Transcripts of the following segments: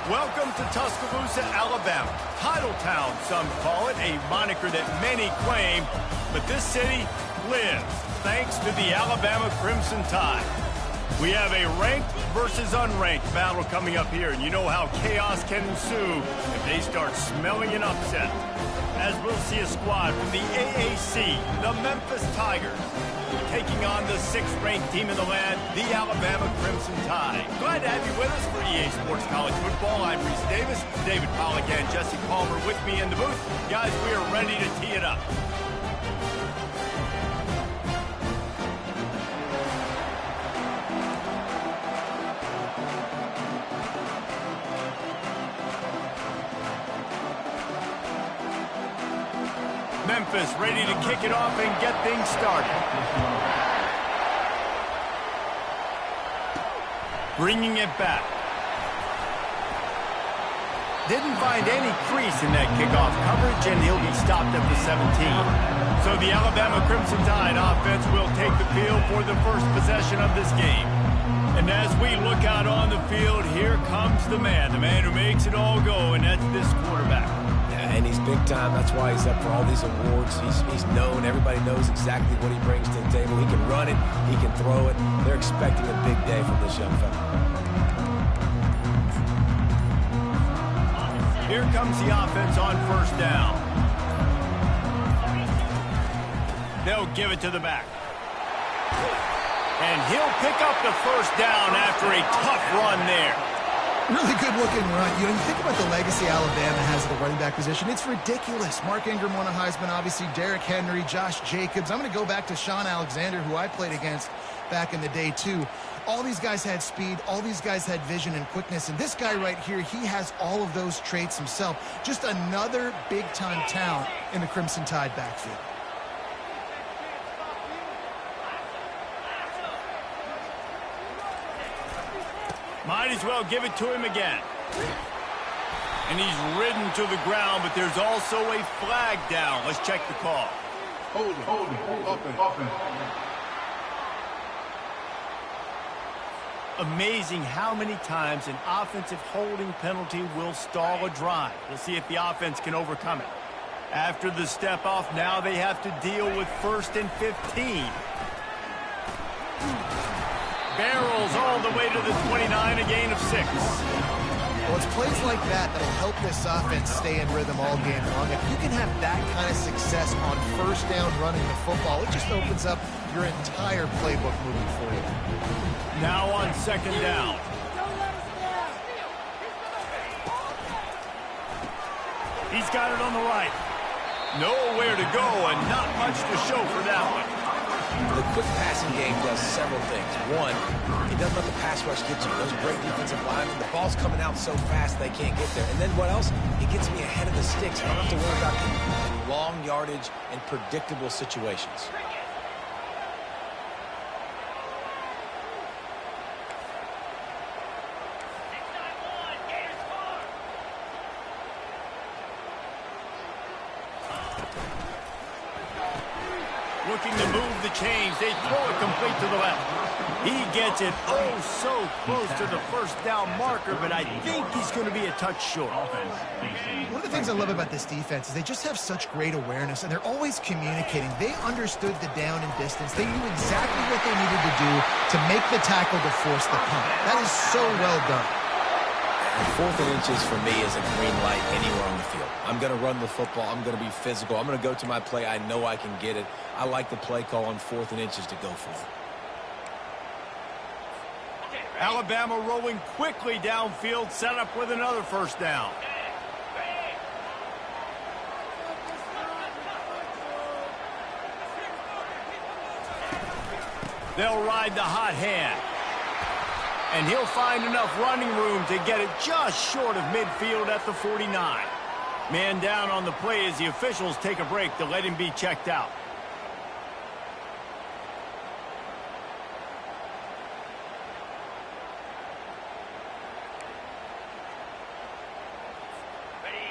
Welcome to Tuscaloosa, Alabama. Title Town, some call it, a moniker that many claim, but this city lives thanks to the Alabama Crimson Tide. We have a ranked versus unranked battle coming up here, and you know how chaos can ensue if they start smelling an upset. As we'll see a squad from the AAC, the Memphis Tigers, taking on the 6th-ranked team in the land, the Alabama Crimson Tide. Glad to have you with us for EA Sports College Football. I'm Reese Davis, David Pollack and Jesse Palmer with me in the booth. Guys, we are ready to tee it up. Memphis ready to kick it off and get things started. Bringing it back. Didn't find any crease in that kickoff coverage, and he'll be stopped at the 17. So the Alabama Crimson Tide offense will take the field for the first possession of this game. And as we look out on the field, here comes the man who makes it all go, and that's this quarterback. And he's big time. That's why he's up for all these awards. He's known. Everybody knows exactly what he brings to the table. He can run it. He can throw it. They're expecting a big day from this young fella. Here comes the offense on first down. They'll give it to the back. And he'll pick up the first down after a tough run there. Really good-looking run. You think about the legacy Alabama has at the running back position. It's ridiculous. Mark Ingram won a Heisman, obviously. Derrick Henry, Josh Jacobs. I'm going to go back to Sean Alexander, who I played against back in the day, too. All these guys had speed. All these guys had vision and quickness. And this guy right here, he has all of those traits himself. Just another big-time talent in the Crimson Tide backfield. Might as well give it to him again. And he's ridden to the ground, but there's also a flag down. Let's check the call. Hold it. Amazing how many times an offensive holding penalty will stall a drive. We'll see if the offense can overcome it. After the step off, now they have to deal with 1st and 15. Barrels all the way to the 29, a gain of 6. Well, it's plays like that that'll help this offense stay in rhythm all game long. If you can have that kind of success on first down running the football, it just opens up your entire playbook moving forward. Now on 2nd down. He's got it on the right. Nowhere to go and not much to show for that one. The quick passing game does several things. One, it doesn't let the pass rush get you. Those great defensive linemen, the ball's coming out so fast they can't get there. And then what else? It gets me ahead of the sticks. I don't have to worry about getting long yardage and predictable situations. Looking to move the chains. They throw it complete to the left. He gets it so close to the first down marker, but I think he's going to be a touch short. One of the things I love about this defense is they just have such great awareness, and they're always communicating. They understood the down and distance. They knew exactly what they needed to do to make the tackle to force the punt. That is so well done. And 4th and inches for me is a green light anywhere on the field. I'm going to run the football. I'm going to be physical. I'm going to go to my play. I know I can get it. I like the play call on 4th and inches to go for it. Alabama rolling quickly downfield, set up with another first down. They'll ride the hot hand. And he'll find enough running room to get it just short of midfield at the 49. Man down on the play as the officials take a break to let him be checked out.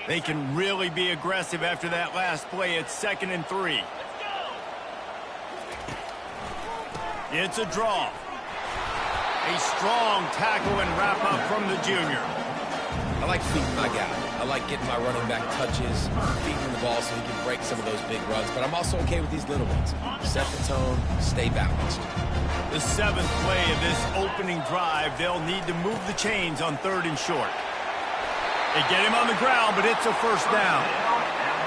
They can really be aggressive after that last play. It's 2nd and 3. It's a draw. A strong tackle and wrap up from the junior. I like feeding my guy. I like getting my running back touches, feeding him the ball so he can break some of those big runs. But I'm also okay with these little ones. Set the tone, stay balanced. The 7th play of this opening drive, they'll need to move the chains on 3rd and short. They get him on the ground, but it's a first down.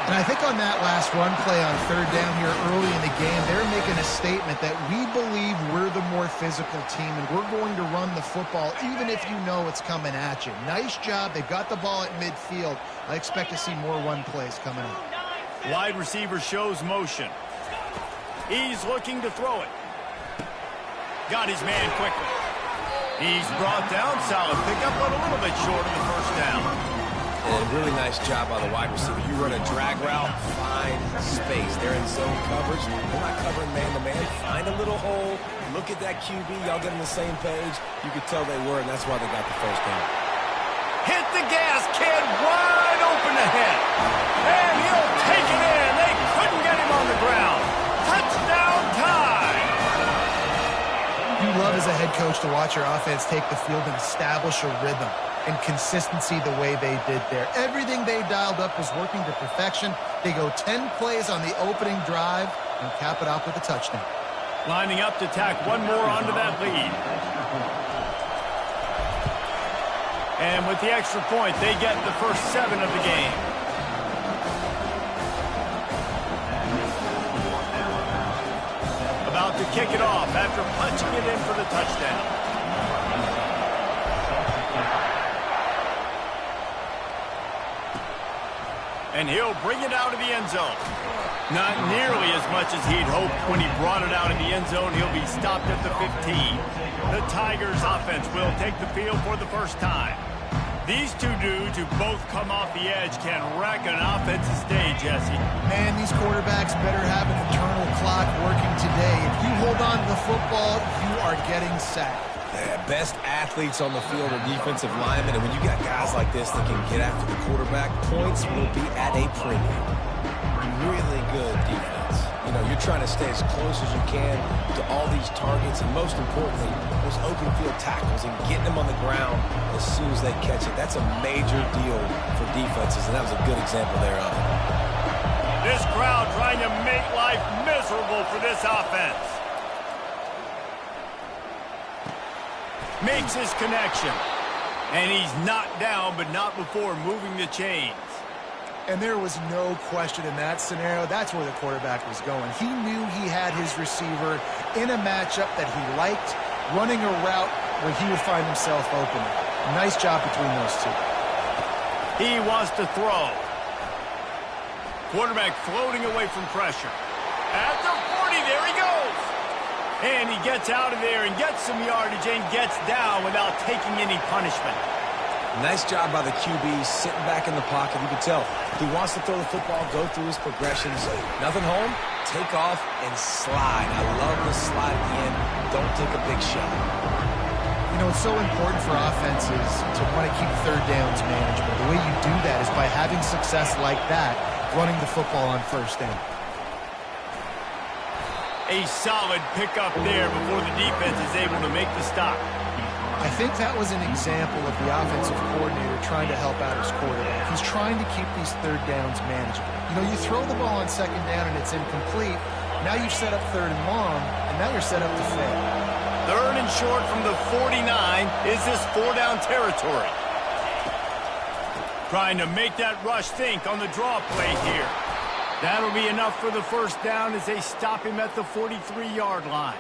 And I think on that last run play on 3rd down here early in the game, they're making a statement that we believe we're the more physical team and we're going to run the football even if you know it's coming at you. Nice job. They've got the ball at midfield. I expect to see more run plays coming up. Wide receiver shows motion. He's looking to throw it. Got his man quickly. He's brought down. Solid pickup, but a little bit short of the first down. And a really nice job by the wide receiver. You run a drag route, find space. They're in zone coverage. They're not covering man-to-man. Find a little hole. Look at that QB. Y'all get on the same page. You could tell they were, and that's why they got the first down. Hit the gas, kid. Wide open ahead. And he'll take it in. They couldn't get him on the ground. Touchdown time. You love as a head coach to watch your offense take the field and establish a rhythm and consistency the way they did there. Everything they dialed up was working to perfection. They go 10 plays on the opening drive and cap it off with a touchdown. Lining up to tack one more onto that lead. And with the extra point, they get the first 7 of the game. About to kick it off after punching it in for the touchdown. And he'll bring it out of the end zone. Not nearly as much as he'd hoped when he brought it out of the end zone. He'll be stopped at the 15. The Tigers offense will take the field for the first time. These two dudes who both come off the edge can wreck an offensive stage, Jesse. Man, these quarterbacks better have an internal clock working today. If you hold on to the football, you are getting sacked. Best athletes on the field are defensive linemen, and when you got guys like this that can get after the quarterback, points will be at a premium. Really good defense. You know, you're trying to stay as close as you can to all these targets, and most importantly, those open field tackles and getting them on the ground as soon as they catch it. That's a major deal for defenses, and that was a good example there of it. This crowd trying to make life miserable for this offense. Makes his connection. And he's knocked down, but not before moving the chains. And there was no question in that scenario. That's where the quarterback was going. He knew he had his receiver in a matchup that he liked, running a route where he would find himself open. Nice job between those two. He wants to throw. Quarterback floating away from pressure. At the 40, there he goes. And he gets out of there and gets some yardage and gets down without taking any punishment. Nice job by the QB sitting back in the pocket. You can tell he wants to throw the football, go through his progressions. Nothing home, take off and slide. I love the slide at the end. Don't take a big shot. You know, it's so important for offenses to want to keep third downs manageable. The way you do that is by having success like that, running the football on first down. A solid pickup there before the defense is able to make the stop. I think that was an example of the offensive coordinator trying to help out his quarterback. He's trying to keep these third downs manageable. You know, you throw the ball on second down and it's incomplete. Now you've set up 3rd and long, and now you're set up to fail. 3rd and short from the 49. Is this 4-down territory? Trying to make that rush think on the draw play here. That'll be enough for the first down as they stop him at the 43-yard line.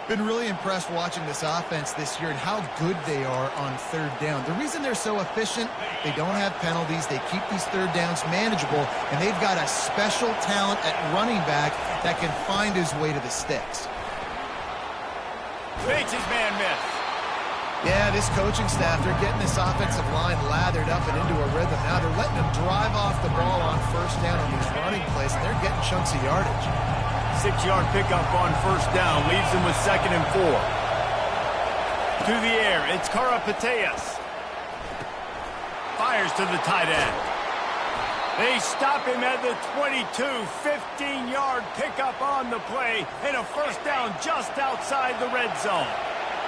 Been really impressed watching this offense this year and how good they are on 3rd down. The reason they're so efficient, they don't have penalties, they keep these 3rd downs manageable, and they've got a special talent at running back that can find his way to the sticks. Makes his man miss. Yeah, this coaching staff, they're getting this offensive line lathered up and into a rhythm. Now they're letting them drive off the ball on first down on these running plays, and they're getting chunks of yardage. 6-yard pickup on first down leaves them with 2nd and 4. To the air, it's Karapateas. Fires to the tight end. They stop him at the 22, 15-yard pickup on the play, and a first down just outside the red zone.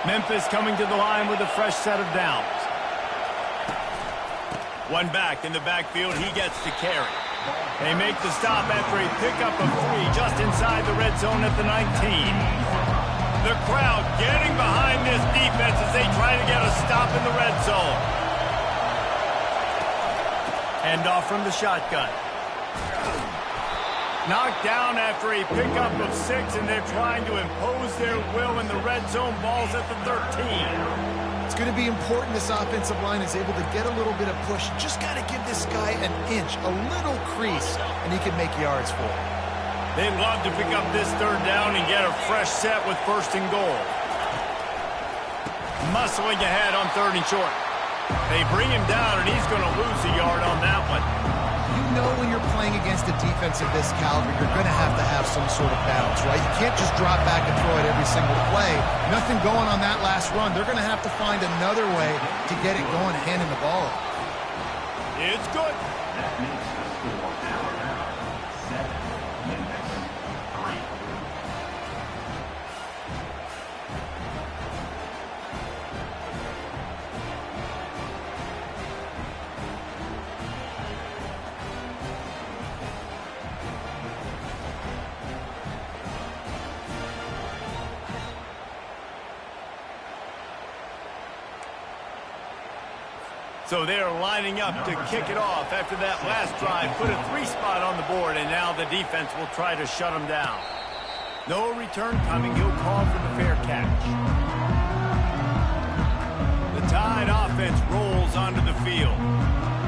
Memphis coming to the line with a fresh set of downs. One back in the backfield, he gets to carry. They make the stop after a pickup of 3 just inside the red zone at the 19. The crowd getting behind this defense as they try to get a stop in the red zone. Hand off from the shotgun. Knocked down after a pickup of 6, and they're trying to impose their will in the red zone. Ball's at the 13. It's going to be important this offensive line is able to get a little bit of push. Just got to give this guy an inch, a little crease, and he can make yards for it. They'd love to pick up this 3rd down and get a fresh set with 1st and goal. Muscling ahead on 3rd and short. They bring him down, and he's going to lose a yard on that one. You know when you're playing against a defense of this caliber, you're going to have some sort of balance, right? You can't just drop back and throw it every single play. Nothing going on that last run. They're going to have to find another way to get it going, handing the ball off. It's good. So they're lining up to kick it off after that last drive. Put a 3 spot on the board, and now the defense will try to shut them down. No return coming. He'll call for the fair catch. The Tide offense rolls onto the field.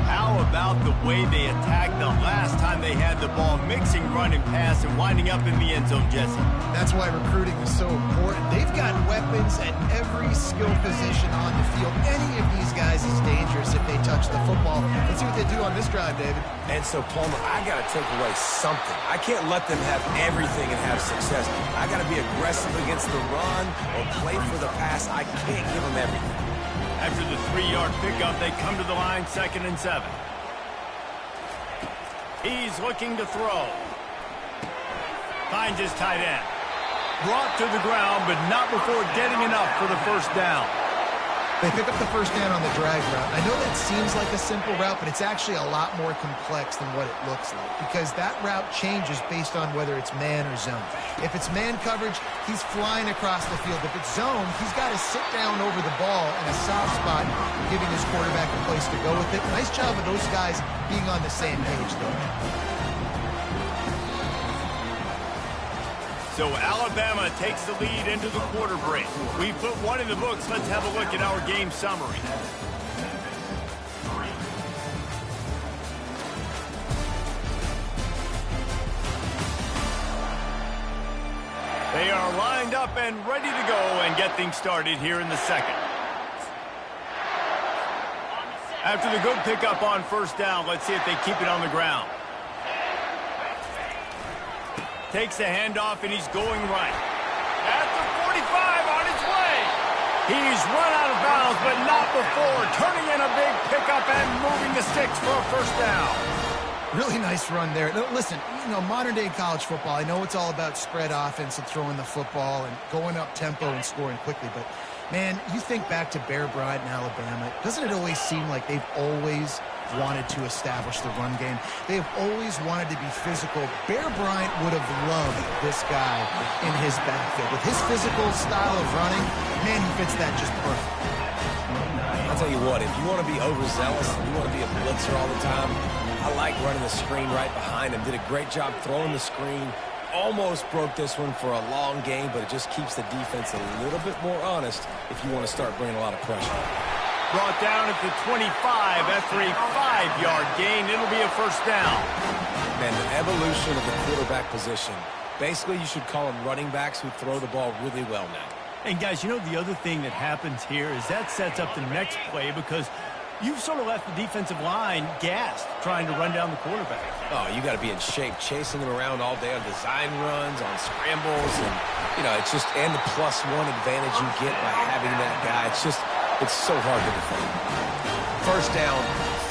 How about the way they attacked the last time they had the ball, mixing run and pass and winding up in the end zone, Jesse? That's why recruiting is so important. They've got weapons at every skill position on the field. Any of these guys is dangerous if they touch the football. Let's see what they do on this drive, David. And so, Palmer, I got to take away something. I can't let them have everything and have success. I got to be aggressive against the run or play for the pass. I can't give them everything. After the 3-yard pickup, they come to the line, 2nd and 7. He's looking to throw. Finds his tight end. Brought to the ground, but not before getting enough for the 1st down. They pick up the 1st down on the drag route. I know that seems like a simple route, but it's actually a lot more complex than what it looks like because that route changes based on whether it's man or zone. If it's man coverage, he's flying across the field. If it's zone, he's got to sit down over the ball in a soft spot, giving his quarterback a place to go with it. Nice job of those guys being on the same page, though. So Alabama takes the lead into the quarter break. We put 1 in the books. Let's have a look at our game summary. They are lined up and ready to go and get things started here in the 2nd. After the good pickup on 1st down, let's see if they keep it on the ground. Takes the handoff, and he's going right. At the 45, on his way. He's run out of bounds, but not before. Turning in a big pickup and moving the sticks for a 1st down. Really nice run there. Listen, modern-day college football, I know it's all about spread offense and throwing the football and going up tempo and scoring quickly, but, man, you think back to Bear Bryant in Alabama, doesn't it always seem like they've always wanted to establish the run game? They've always wanted to be physical. Bear Bryant would have loved this guy in his backfield. With his physical style of running, man, he fits that just perfect. I'll tell you what, if you want to be overzealous, if you want to be a blitzer all the time, I like running the screen right behind him. Did a great job throwing the screen. Almost broke this one for a long game, but it just keeps the defense a little bit more honest if you want to start bringing a lot of pressure. Brought down at the 25 after a 5-yard gain. It'll be a 1st down. Man, the evolution of the quarterback position. Basically, you should call them running backs who throw the ball really well now. And, guys, the other thing that happens here is that sets up the next play because you've sort of left the defensive line gassed trying to run down the quarterback. Oh, you got to be in shape, chasing him around all day on design runs, on scrambles, and, it's just, and the +1 advantage you get by having that guy. It's so hard to defend. 1st down,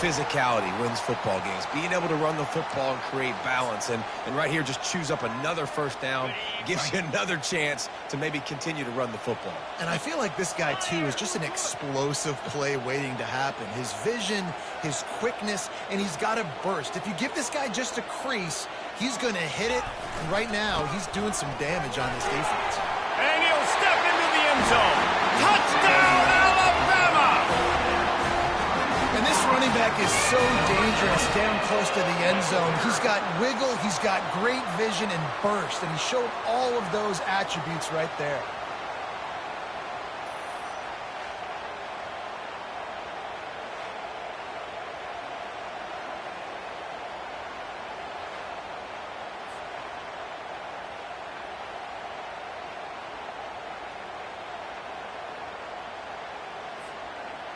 physicality wins football games. Being able to run the football and create balance. And right here, just choose up another first down. Gives you another chance to maybe continue to run the football. And I feel like this guy, too, is just an explosive play waiting to happen. His vision, his quickness, and he's got a burst. If you give this guy just a crease, he's going to hit it. And right now, he's doing some damage on this defense. And he'll step into the end zone. Touchdown, Alabama! And this running back is so dangerous down close to the end zone. He's got wiggle, he's got great vision and burst, and he showed all of those attributes right there.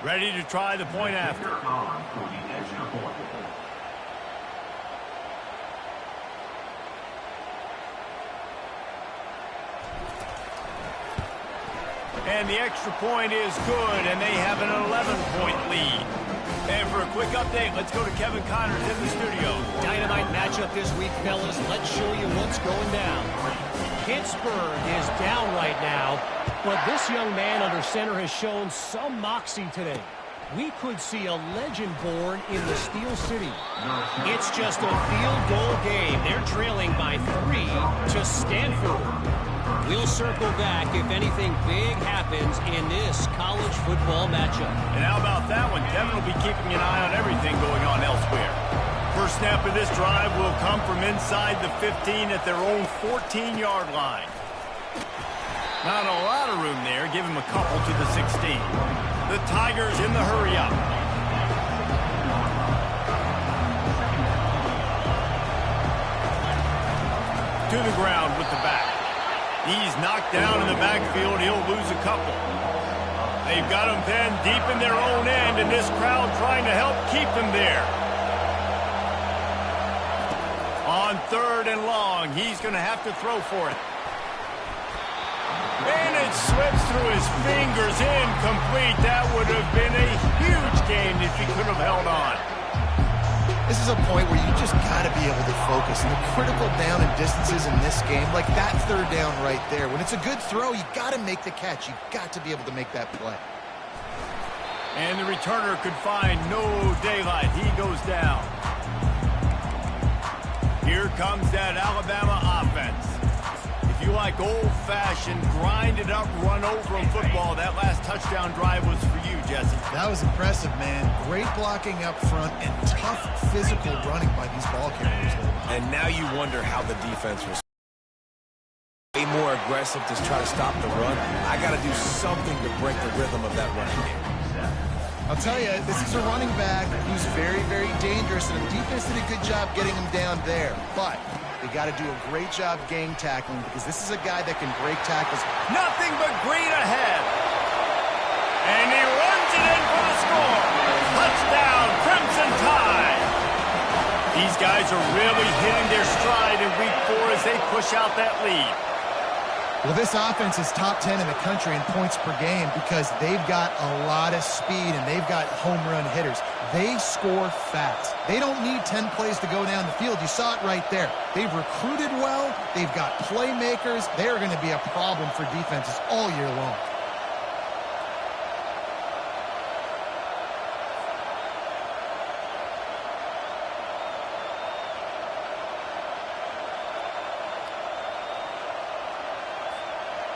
Ready to try the point after. And the extra point is good, and they have an 11-point lead. And for a quick update, let's go to Kevin Connors in the studio. Dynamite matchup this week, fellas. Let's show you what's going down. Pittsburgh is down right now, but this young man under center has shown some moxie today. We could see a legend born in the Steel City. It's just a field goal game. They're trailing by 3 to Stanford. We'll circle back if anything big happens in this college football matchup. And how about that one? Kevin will be keeping an eye on everything going on elsewhere. First snap of this drive will come from inside the 15 at their own 14-yard line. Not a lot of room there. Give him a couple to the 16. The Tigers in the hurry-up. To the ground with the back. He's knocked down in the backfield. He'll lose a couple. They've got him then deep in their own end, and this crowd trying to help keep them there. On 3rd and long, he's going to have to throw for it. And it slips through his fingers, incomplete. That would have been a huge gain if he could have held on. This is a point where you just got to be able to focus. And the critical down and distances in this game, like that 3rd down right there. When it's a good throw, you got to make the catch. You got to be able to make that play. And the returner could find no daylight. He goes down. Here comes that Alabama offense. If you like old-fashioned, grinded-up, run-over football, that last touchdown drive was for you, Jesse. That was impressive, man. Great blocking up front and tough physical running by these ball carriers. And now you wonder how the defense was way more aggressive to try to stop the run. I got to do something to break the rhythm of that running game. I'll tell you, this is a running back who's very, very dangerous, and the defense did a good job getting him down there. But they got to do a great job gang tackling because this is a guy that can break tackles. Nothing but green ahead. And he runs it in for the score. Touchdown, Crimson Tide. These guys are really hitting their stride in week 4 as they push out that lead. Well, this offense is top 10 in the country in points per game because they've got a lot of speed and they've got home run hitters. They score fast. They don't need 10 plays to go down the field. You saw it right there. They've recruited well. They've got playmakers. They are going to be a problem for defenses all year long.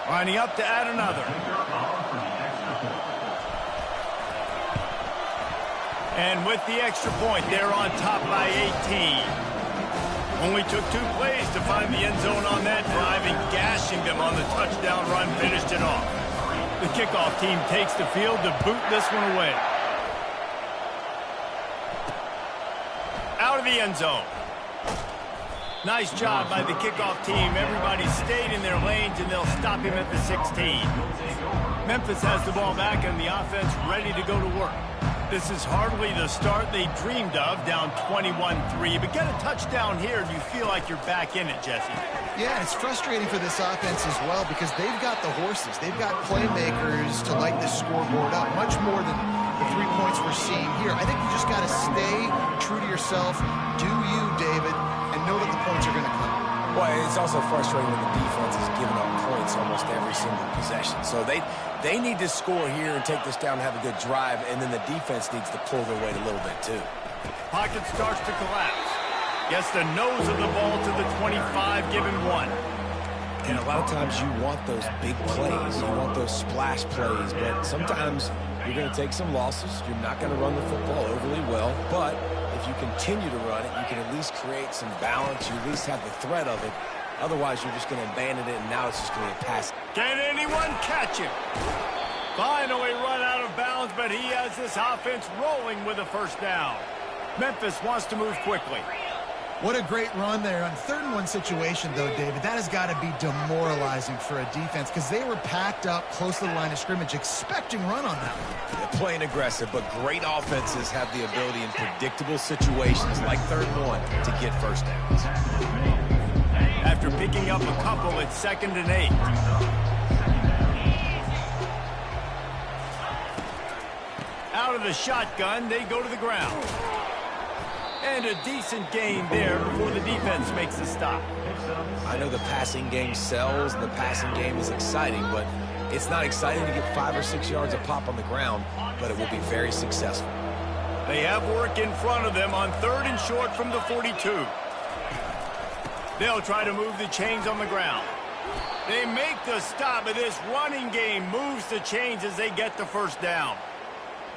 Lining up to add another. And with the extra point, they're on top by 18. Only took 2 plays to find the end zone on that drive, and gashing them on the touchdown run finished it off. The kickoff team takes the field to boot this one away. Out of the end zone. Nice job by the kickoff team. Everybody stayed in their lanes, and they'll stop him at the 16. Memphis has the ball back, and the offense ready to go to work. This is hardly the start they dreamed of, down 21-3. But get a touchdown here, and you feel like you're back in it, Jesse. Yeah, it's frustrating for this offense as well because they've got the horses. They've got playmakers to light the scoreboard up, much more than the 3 points for foresee here. I think you just got to stay true to yourself, do you, David, and know that the points are going to come. Well, it's also frustrating when the defense is giving up points almost every single possession. So they need to score here and take this down and have a good drive, and then the defense needs to pull their weight a little bit too. Pocket starts to collapse. Gets the nose of the ball to the 25, given 1. And a lot of times you want those big plays. You want those splash plays. But sometimes you're going to take some losses. You're not going to run the football overly well. But if you continue to run it, you can at least create some balance. You at least have the threat of it. Otherwise, you're just going to abandon it, and now it's just going to be a pass. Can anyone catch him? Finally run out of bounds, but he has this offense rolling with a first down. Memphis wants to move quickly. What a great run there. On 3rd and 1 situation, though, David, that has got to be demoralizing for a defense because they were packed up close to the line of scrimmage expecting run on that one. They're playing aggressive, but great offenses have the ability in predictable situations like 3rd and 1 to get first downs. After picking up a couple, it's 2nd and 8. Out of the shotgun, they go to the ground. And a decent gain there before the defense makes the stop. I know the passing game sells and the passing game is exciting, but it's not exciting to get 5 or 6 yards a pop on the ground, but it will be very successful. They have work in front of them on 3rd and short from the 42. They'll try to move the chains on the ground. They make the stop, but this running game moves the chains as they get the first down.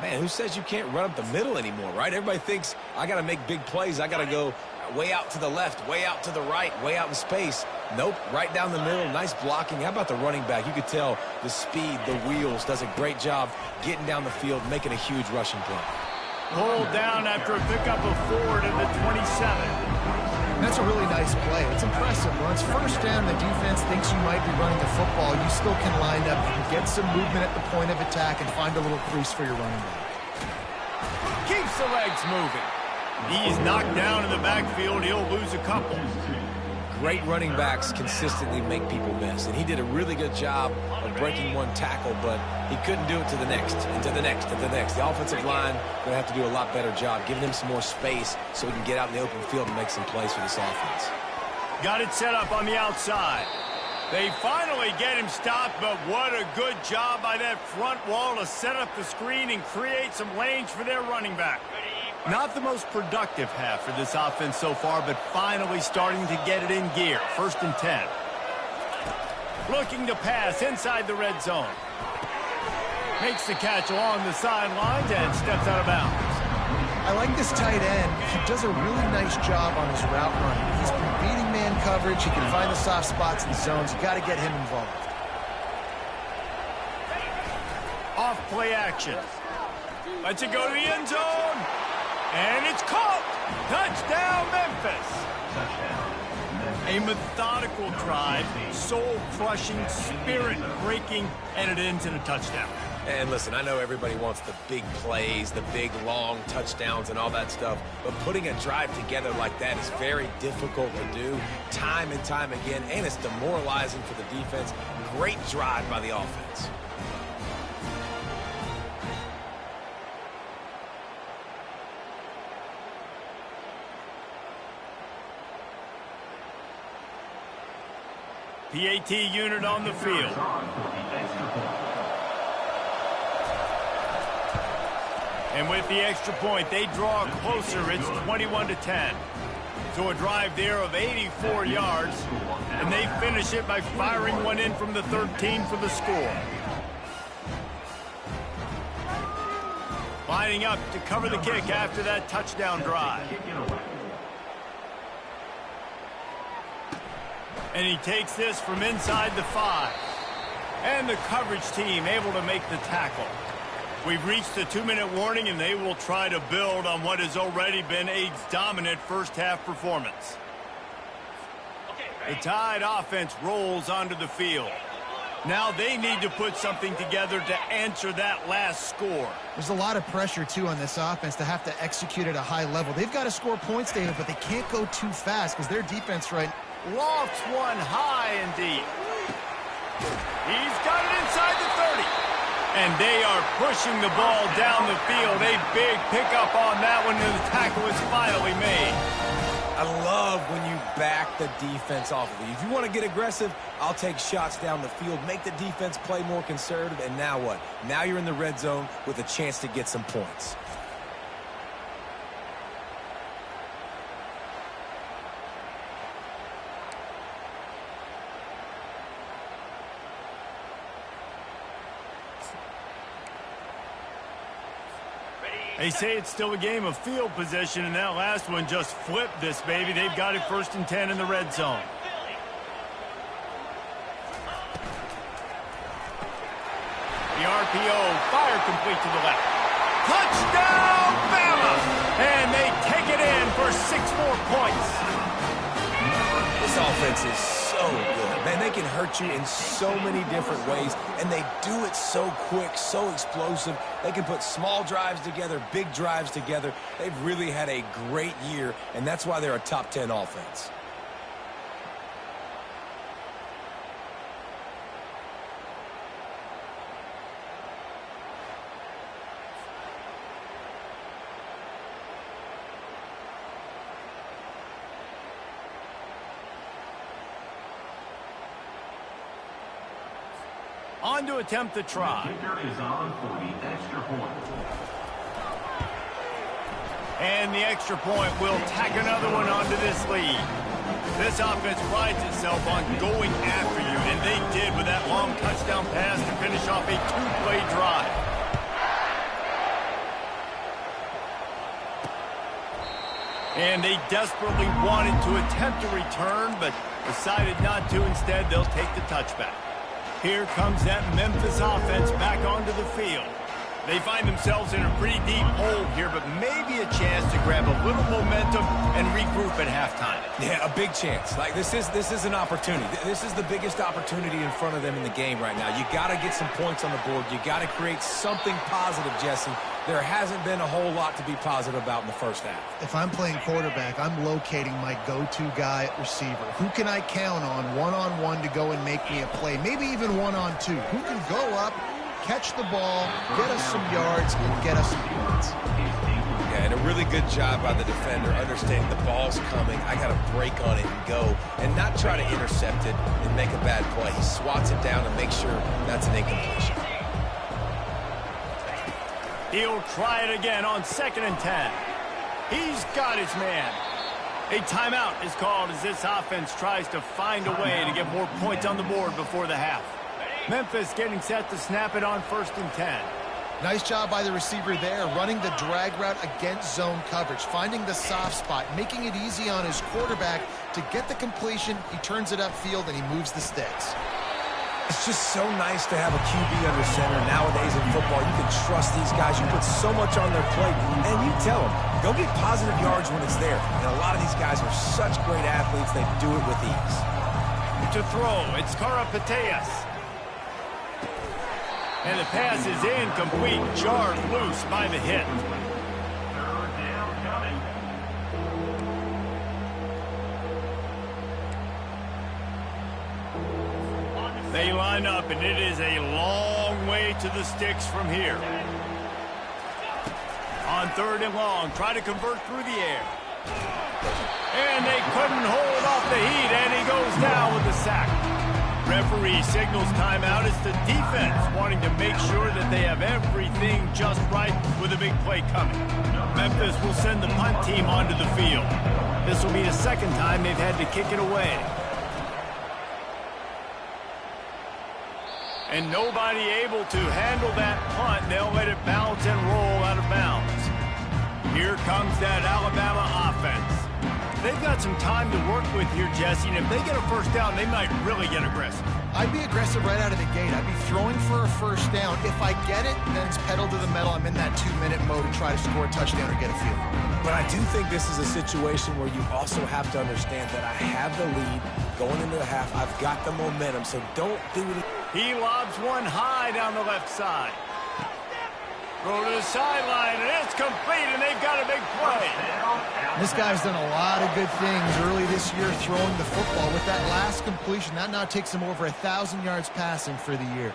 Man, who says you can't run up the middle anymore, right? Everybody thinks I got to make big plays. I got to go way out to the left, way out to the right, way out in space. Nope, right down the middle. Nice blocking. How about the running back? You could tell the speed, the wheels, does a great job getting down the field, making a huge rushing play. Pulled down after a pickup of 4 to the 27. That's a really nice play. It's impressive. When it's first down, the defense thinks you might be running the football. You still can line up. You can get some movement at the point of attack and find a little crease for your running back. Keeps the legs moving. He's knocked down in the backfield. He'll lose a couple. Great running backs consistently make people miss, and he did a really good job of breaking one tackle, but he couldn't do it to the next, and to the next, and to the next. The offensive line going to have to do a lot better job, giving him some more space so he can get out in the open field and make some plays for this offense. Got it set up on the outside. They finally get him stopped, but what a good job by that front wall to set up the screen and create some lanes for their running back. Not the most productive half for this offense so far, but finally starting to get it in gear. 1st and 10. Looking to pass inside the red zone. Makes the catch along the sidelines and steps out of bounds. I like this tight end. He does a really nice job on his route running. He's been beating man coverage. He can find the soft spots in the zones. You got to get him involved. Off play action. Lets it go to the end zone. And it's caught! Touchdown, Memphis! A methodical drive, soul-crushing, spirit-breaking, and it ends in a touchdown. And listen, I know everybody wants the big plays, the big, long touchdowns and all that stuff, but putting a drive together like that is very difficult to do time and time again, and it's demoralizing for the defense. Great drive by the offense. PAT unit on the field. And with the extra point, they draw closer. It's 21-10. So a drive there of 84 yards, and they finish it by firing one in from the 13 for the score. Lining up to cover the kick after that touchdown drive. And he takes this from inside the 5. And the coverage team able to make the tackle. We've reached the 2-minute warning, and they will try to build on what has already been a dominant first-half performance. The Tide offense rolls onto the field. Now they need to put something together to answer that last score. There's a lot of pressure, too, on this offense to have to execute at a high level. They've got to score points, David, but they can't go too fast because their defense lofts one high and deep. He's got it inside the 30. And they are pushing the ball down the field. A big pickup on that one, and the tackle is finally made. I love when you back the defense off of you. If you want to get aggressive, I'll take shots down the field, make the defense play more conservative, and now what? Now you're in the red zone with a chance to get some points. They say it's still a game of field position, and that last one just flipped this baby. They've got it 1st and 10 in the red zone. The RPO, fire complete to the left. Touchdown, Bama! And they take it in for 6 more points. This offense is so good. Man, they can hurt you in so many different ways, and they do it so quick, so explosive. They can put small drives together, big drives together. They've really had a great year, and that's why they're a top 10 offense. On to attempt the try. And the extra point will tack another one onto this lead. This offense prides itself on going after you, and they did with that long touchdown pass to finish off a 2-play drive. And they desperately wanted to attempt a return, but decided not to. Instead, they'll take the touchback. Here comes that Memphis offense back onto the field. They find themselves in a pretty deep hole here, but maybe a chance to grab a little momentum and regroup at halftime. Yeah, a big chance. Like, this is an opportunity. This is the biggest opportunity in front of them in the game right now. You got to get some points on the board. You got to create something positive, Jesse. There hasn't been a whole lot to be positive about in the first half. If I'm playing quarterback, I'm locating my go-to guy at receiver. Who can I count on one-on-one to go and make me a play? Maybe even one-on-two. Who can go up, catch the ball, get us some yards, and get us some points? Yeah, and a really good job by the defender, understanding the ball's coming. I got to break on it and go, and not try to intercept it and make a bad play. He swats it down and makes sure that's an incompletion. He'll try it again on 2nd and 10. He's got his man. A timeout is called as this offense tries to find a way to get more points on the board before the half. Memphis getting set to snap it on 1st and 10. Nice job by the receiver there, running the drag route against zone coverage, finding the soft spot, making it easy on his quarterback to get the completion. He turns it upfield, and he moves the sticks. It's just so nice to have a QB under center. Nowadays in football, you can trust these guys. You put so much on their plate, and you tell them, go get positive yards when it's there. And a lot of these guys are such great athletes, they do it with ease. To throw, it's Karapateas. And the pass is incomplete, jarred loose by the hit. They line up, and it is a long way to the sticks from here. On 3rd and long, try to convert through the air. And they couldn't hold off the heat, and he goes down with the sack. Referee signals timeout. It's the defense wanting to make sure that they have everything just right with a big play coming. Memphis will send the punt team onto the field. This will be the 2nd time they've had to kick it away. And nobody able to handle that punt. They'll let it bounce and roll out of bounds. Here comes that Alabama offense. They've got some time to work with here, Jesse, and if they get a 1st down, they might really get aggressive. I'd be aggressive right out of the gate. I'd be throwing for a 1st down. If I get it, then it's pedal to the metal. I'm in that 2-minute mode to try to score a touchdown or get a field goal. But I do think this is a situation where you also have to understand that I have the lead going into the half. I've got the momentum, so don't do it. He lobs one high down the left side. Throw to the sideline, and it's complete, and they've got a big play. This guy's done a lot of good things early this year throwing the football. With that last completion, that now takes him over 1,000 yards passing for the year.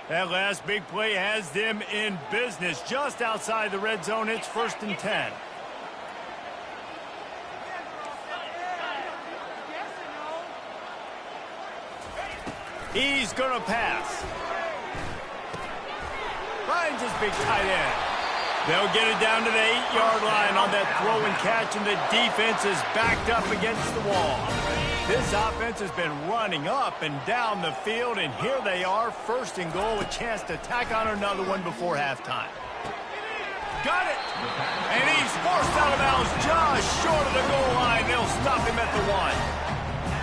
That last big play has them in business. Just outside the red zone, it's 1st and 10. He's going to pass. Finds his big tight end. They'll get it down to the 8-yard line on that throw and catch, and the defense is backed up against the wall. This offense has been running up and down the field, and here they are, 1st and goal, a chance to tack on another one before halftime. Got it! And he's forced out of bounds just short of the goal line. They'll stop him at the 1.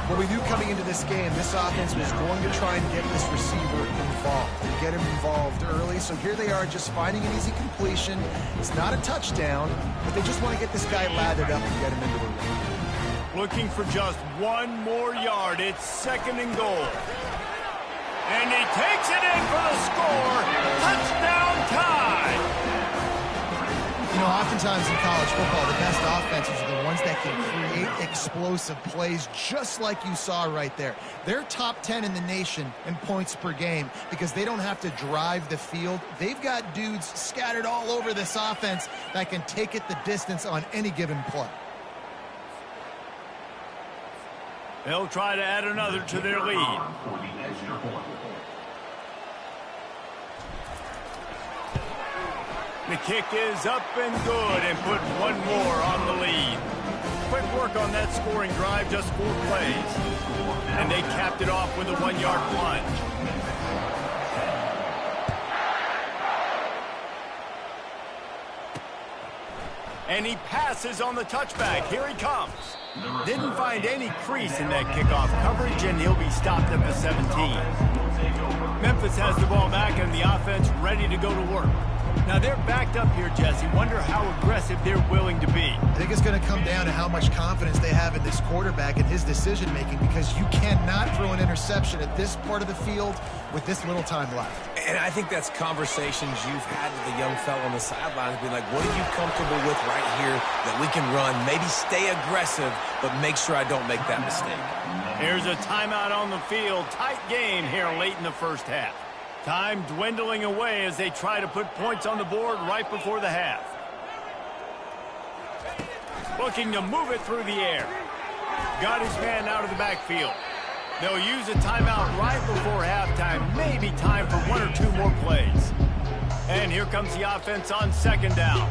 Well, we knew coming into this game, this offense was going to try and get this receiver involved and get him involved early. So here they are just finding an easy completion. It's not a touchdown, but they just want to get this guy lathered up and get him into the ring. Looking for just 1 more yard. It's 2nd and goal. And he takes it in for the score. Touchdown tie. You know, oftentimes in college football, the best offenses are the ones that can create explosive plays just like you saw right there. They're top 10 in the nation in points per game because they don't have to drive the field. They've got dudes scattered all over this offense that can take it the distance on any given play. They'll try to add another to their lead. The kick is up and good and put 1 more on the lead. Quick work on that scoring drive, just 4 plays. And they capped it off with a 1-yard plunge. And he passes on the touchback. Here he comes. Didn't find any crease in that kickoff coverage, and he'll be stopped at the 17. Memphis has the ball back and the offense ready to go to work. Now they're backed up here, Jesse. Wonder how aggressive they're willing to be. I think it's going to come down to how much confidence they have in this quarterback and his decision-making, because you cannot throw an interception at this part of the field with this little time left. And I think that's conversations you've had with the young fella on the sidelines, being like, what are you comfortable with right here that we can run? Maybe stay aggressive, but make sure I don't make that mistake. Here's a timeout on the field. Tight game here late in the first half. Time dwindling away as they try to put points on the board right before the half. Looking to move it through the air. Got his man out of the backfield. They'll use a timeout right before halftime. Maybe time for 1 or 2 more plays. And here comes the offense on 2nd down.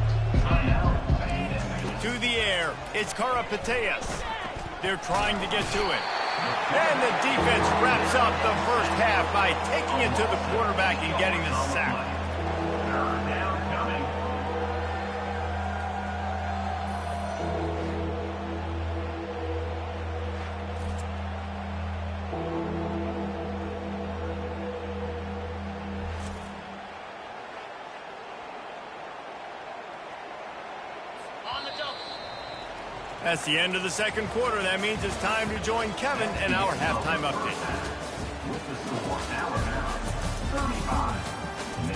To the air. It's Karapateas. They're trying to get to it. And the defense wraps up the first half by taking it to the quarterback and getting the sack. That's the end of the 2nd quarter. That means it's time to join Kevin in our halftime update.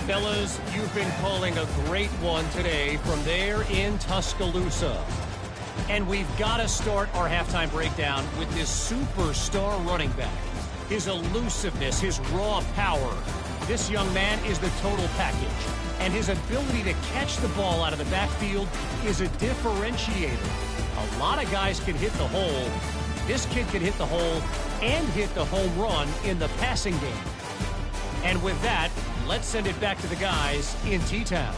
Fellas, you've been calling a great one today from there in Tuscaloosa. And we've got to start our halftime breakdown with this superstar running back. His elusiveness, his raw power. This young man is the total package. And his ability to catch the ball out of the backfield is a differentiator. A lot of guys can hit the hole. This kid can hit the hole and hit the home run in the passing game. And with that, let's send it back to the guys in T-Town.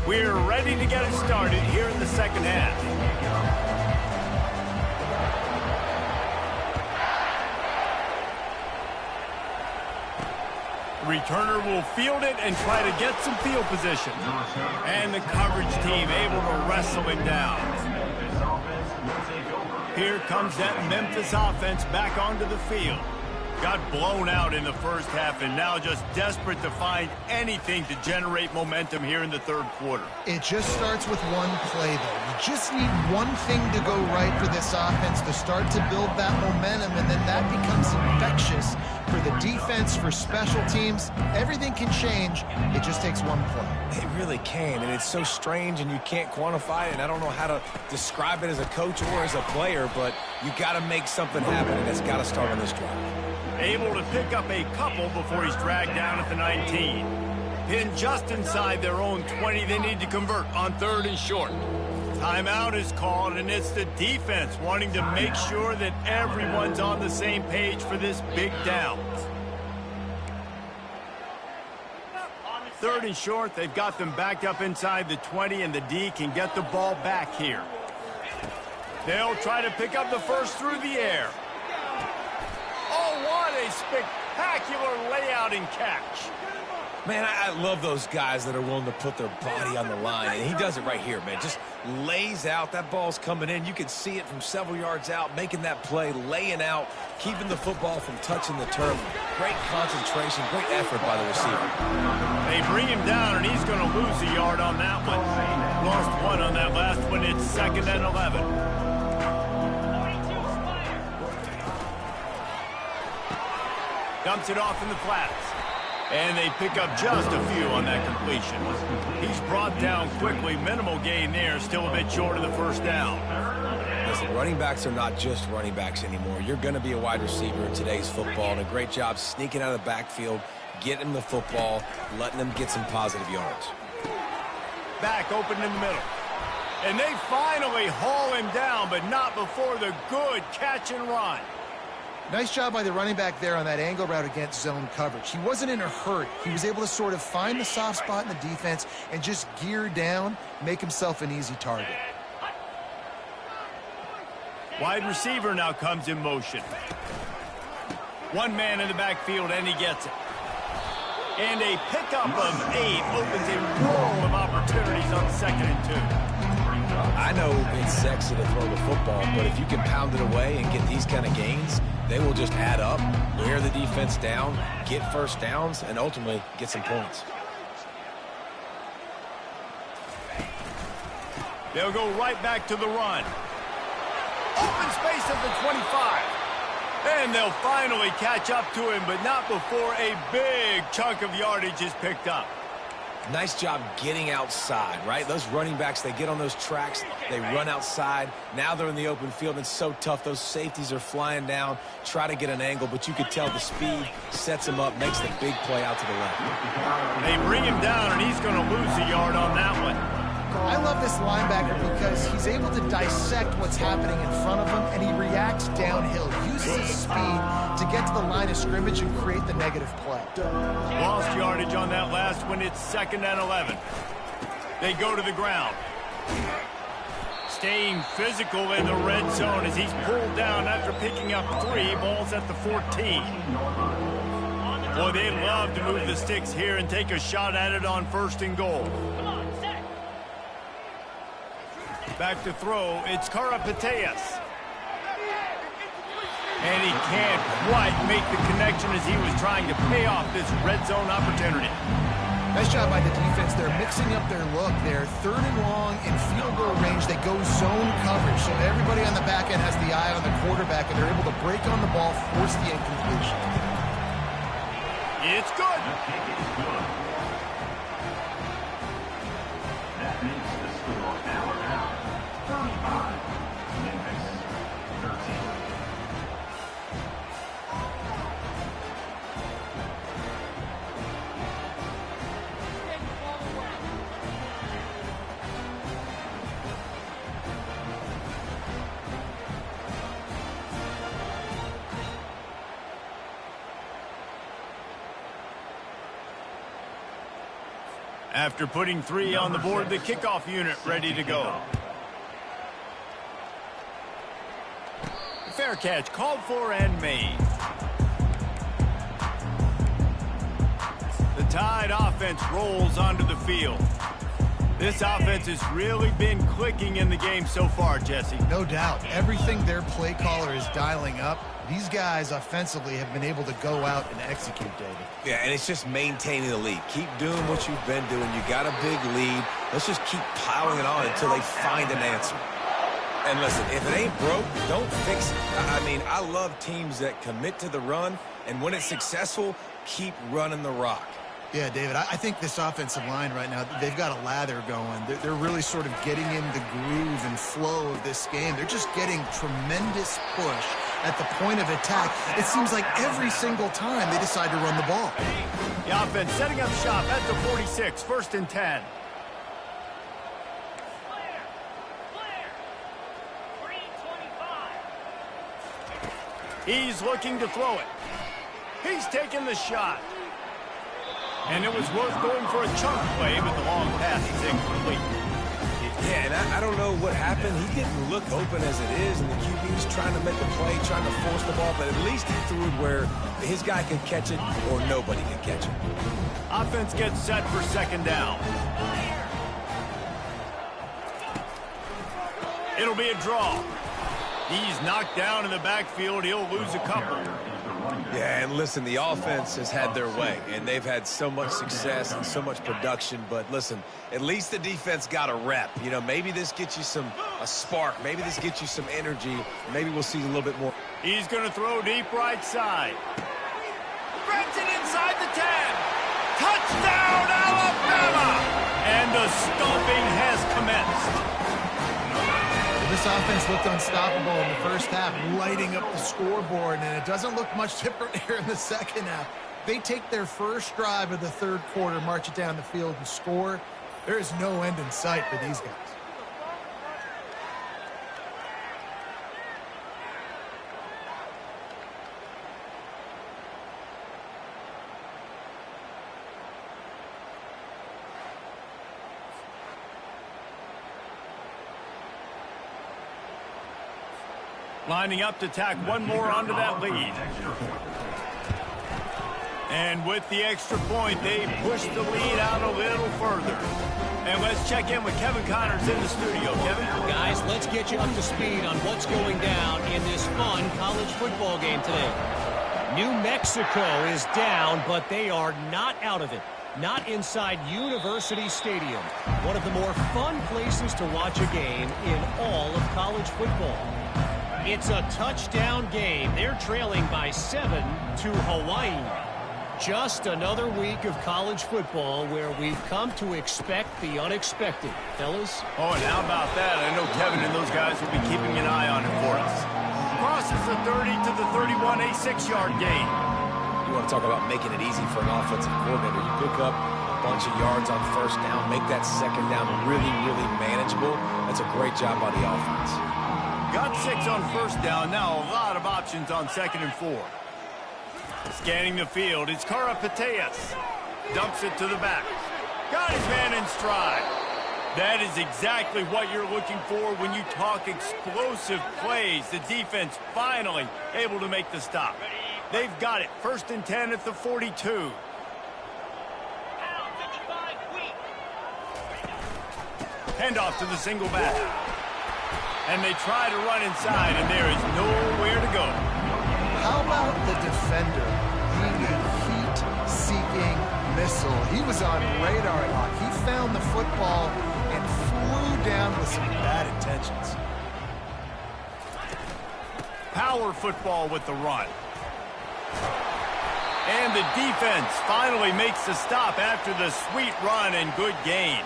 We're ready to get it started here in the 2nd half. The returner will field it and try to get some field position. And the coverage team able to wrestle him down. Here comes that Memphis offense back onto the field. Got blown out in the first half and now just desperate to find anything to generate momentum here in the third quarter. It just starts with one play, though. You just need one thing to go right for this offense to start to build that momentum, and then that becomes infectious for the defense, for special teams. Everything can change. It just takes one play. It really can, and it's so strange, and you can't quantify it, and I don't know how to describe it as a coach or as a player, but you got to make something happen, and it's got to start on this drive. Able to pick up a couple before he's dragged down at the 19. Pinned just inside their own 20. They need to convert on 3rd and short. Timeout is called, and it's the defense wanting to make sure that everyone's on the same page for this big down. 3rd and short, they've got them backed up inside the 20, and the D can get the ball back here. They'll try to pick up the first through the air. Oh, what a spectacular layout and catch. Man, I love those guys that are willing to put their body on the line, and he does it right here, man. Just lays out. That ball's coming in. You can see it from several yards out, making that play, laying out, keeping the football from touching the turf. Great concentration, great effort by the receiver. They bring him down, and he's going to lose a yard on that one. Lost one on that last one. It's 2nd and 11. Dumps it off in the flats. And they pick up just a few on that completion. He's brought down quickly. Minimal gain there. Still a bit short of the first down. Listen, running backs are not just running backs anymore. You're going to be a wide receiver in today's football. And a great job sneaking out of the backfield, getting them the football, letting them get some positive yards. Back open in the middle. And they finally haul him down, but not before the good catch and run. Nice job by the running back there on that angle route against zone coverage. He wasn't in a hurry. He was able to sort of find the soft spot in the defense and just gear down, make himself an easy target. Wide receiver now comes in motion. One man in the backfield, and he gets it. And a pickup of 8 opens a world of opportunities on 2nd and 2. I know it's sexy to throw the football, but if you can pound it away and get these kind of gains, they will just add up, wear the defense down, get first downs, and ultimately get some points. They'll go right back to the run. Open space at the 25. And they'll finally catch up to him, but not before a big chunk of yardage is picked up. Nice job getting outside, right? Those running backs, they get on those tracks, they run outside. Now they're in the open field. It's so tough. Those safeties are flying down, try to get an angle, but you could tell the speed sets him up, makes the big play out to the left. They bring him down, and he's going to lose a yard on that one. I love this linebacker because he's able to dissect what's happening in front of him, and he reacts downhill, uses his speed to get to the line of scrimmage and create the negative play. Lost yardage on that last one. It's 2nd and 11. They go to the ground. Staying physical in the red zone as he's pulled down after picking up 3 balls at the 14. Boy, they'd love to move the sticks here and take a shot at it on 1st and goal. Back to throw, it's Karapateas. And he can't quite make the connection as he was trying to pay off this red zone opportunity. Nice job by the defense. They're mixing up their look there. 3rd and long in field goal range. They go zone coverage. So everybody on the back end has the eye on the quarterback, and they're able to break on the ball, force the incompletion. It's good. That makes the score Alabama 35, Memphis 13. After putting 3 on the board, the kickoff unit ready to go. Fair catch called for and made. The Tide offense rolls onto the field. This offense has really been clicking in the game so far, Jesse. No doubt. Everything their play caller is dialing up These guys offensively have been able to go out and execute, David. Yeah, and it's just maintaining the lead. Keep doing what you've been doing. You got a big lead. Let's just keep piling it on until they find an answer. And listen, if it ain't broke, don't fix it. I mean, I love teams that commit to the run, and when it's successful, keep running the rock. Yeah, David, I think this offensive line right now, they've got a lather going. They're really sort of getting in the groove and flow of this game. They're just getting tremendous push at the point of attack. It seems like every single time they decide to run the ball. The offense setting up shop at the 46, 1st and 10. He's looking to throw it. He's taking the shot. And it was worth going for a chunk play, but the long pass is incomplete. Yeah, and I don't know what happened. He didn't look open as it is, and the QB was trying to make a play, trying to force the ball, but at least he threw it where his guy could catch it or nobody could catch it. Offense gets set for 2nd down. It'll be a draw. He's knocked down in the backfield. He'll lose a couple. Yeah, and listen, the offense has had their way, and they've had so much success and so much production. But listen, at least the defense got a rep. You know, maybe this gets you a spark. Maybe this gets you some energy. Maybe we'll see a little bit more. He's going to throw deep right side. Grabs it inside the 10. Touchdown, Alabama! And the stomping has commenced. This offense looked unstoppable in the first half, lighting up the scoreboard, and it doesn't look much different here in the second half. They take their first drive of the 3rd quarter, march it down the field, and score. There is no end in sight for these guys. Lining up to tack one more onto that lead. And with the extra point, they push the lead out a little further. And let's check in with Kevin Connors in the studio. Kevin? Guys, let's get you up to speed on what's going down in this fun college football game today. New Mexico is down, but they are not out of it. Not inside University Stadium, one of the more fun places to watch a game in all of college football. It's a touchdown game. They're trailing by 7 to Hawaii. Just another week of college football where we've come to expect the unexpected. Fellas? Oh, and how about that? I know Kevin and those guys will be keeping an eye on it for us. Crosses the 30 to the 31, a 6-yard gain. You want to talk about making it easy for an offensive coordinator. You pick up a bunch of yards on 1st down, make that 2nd down really, really manageable. That's a great job by the offense. Got 6 on 1st down. Now a lot of options on 2nd and 4. Scanning the field, it's Karapateas. Dumps it to the back. Got his man in stride. That is exactly what you're looking for when you talk explosive plays. The defense finally able to make the stop. They've got it. 1st and 10 at the 42. Handoff to the single back. And they try to run inside, and there is nowhere to go. How about the defender being a heat-seeking missile? He was on radar lock. He found the football and flew down with some bad intentions. Power football with the run. And the defense finally makes the stop after the sweet run and good gain.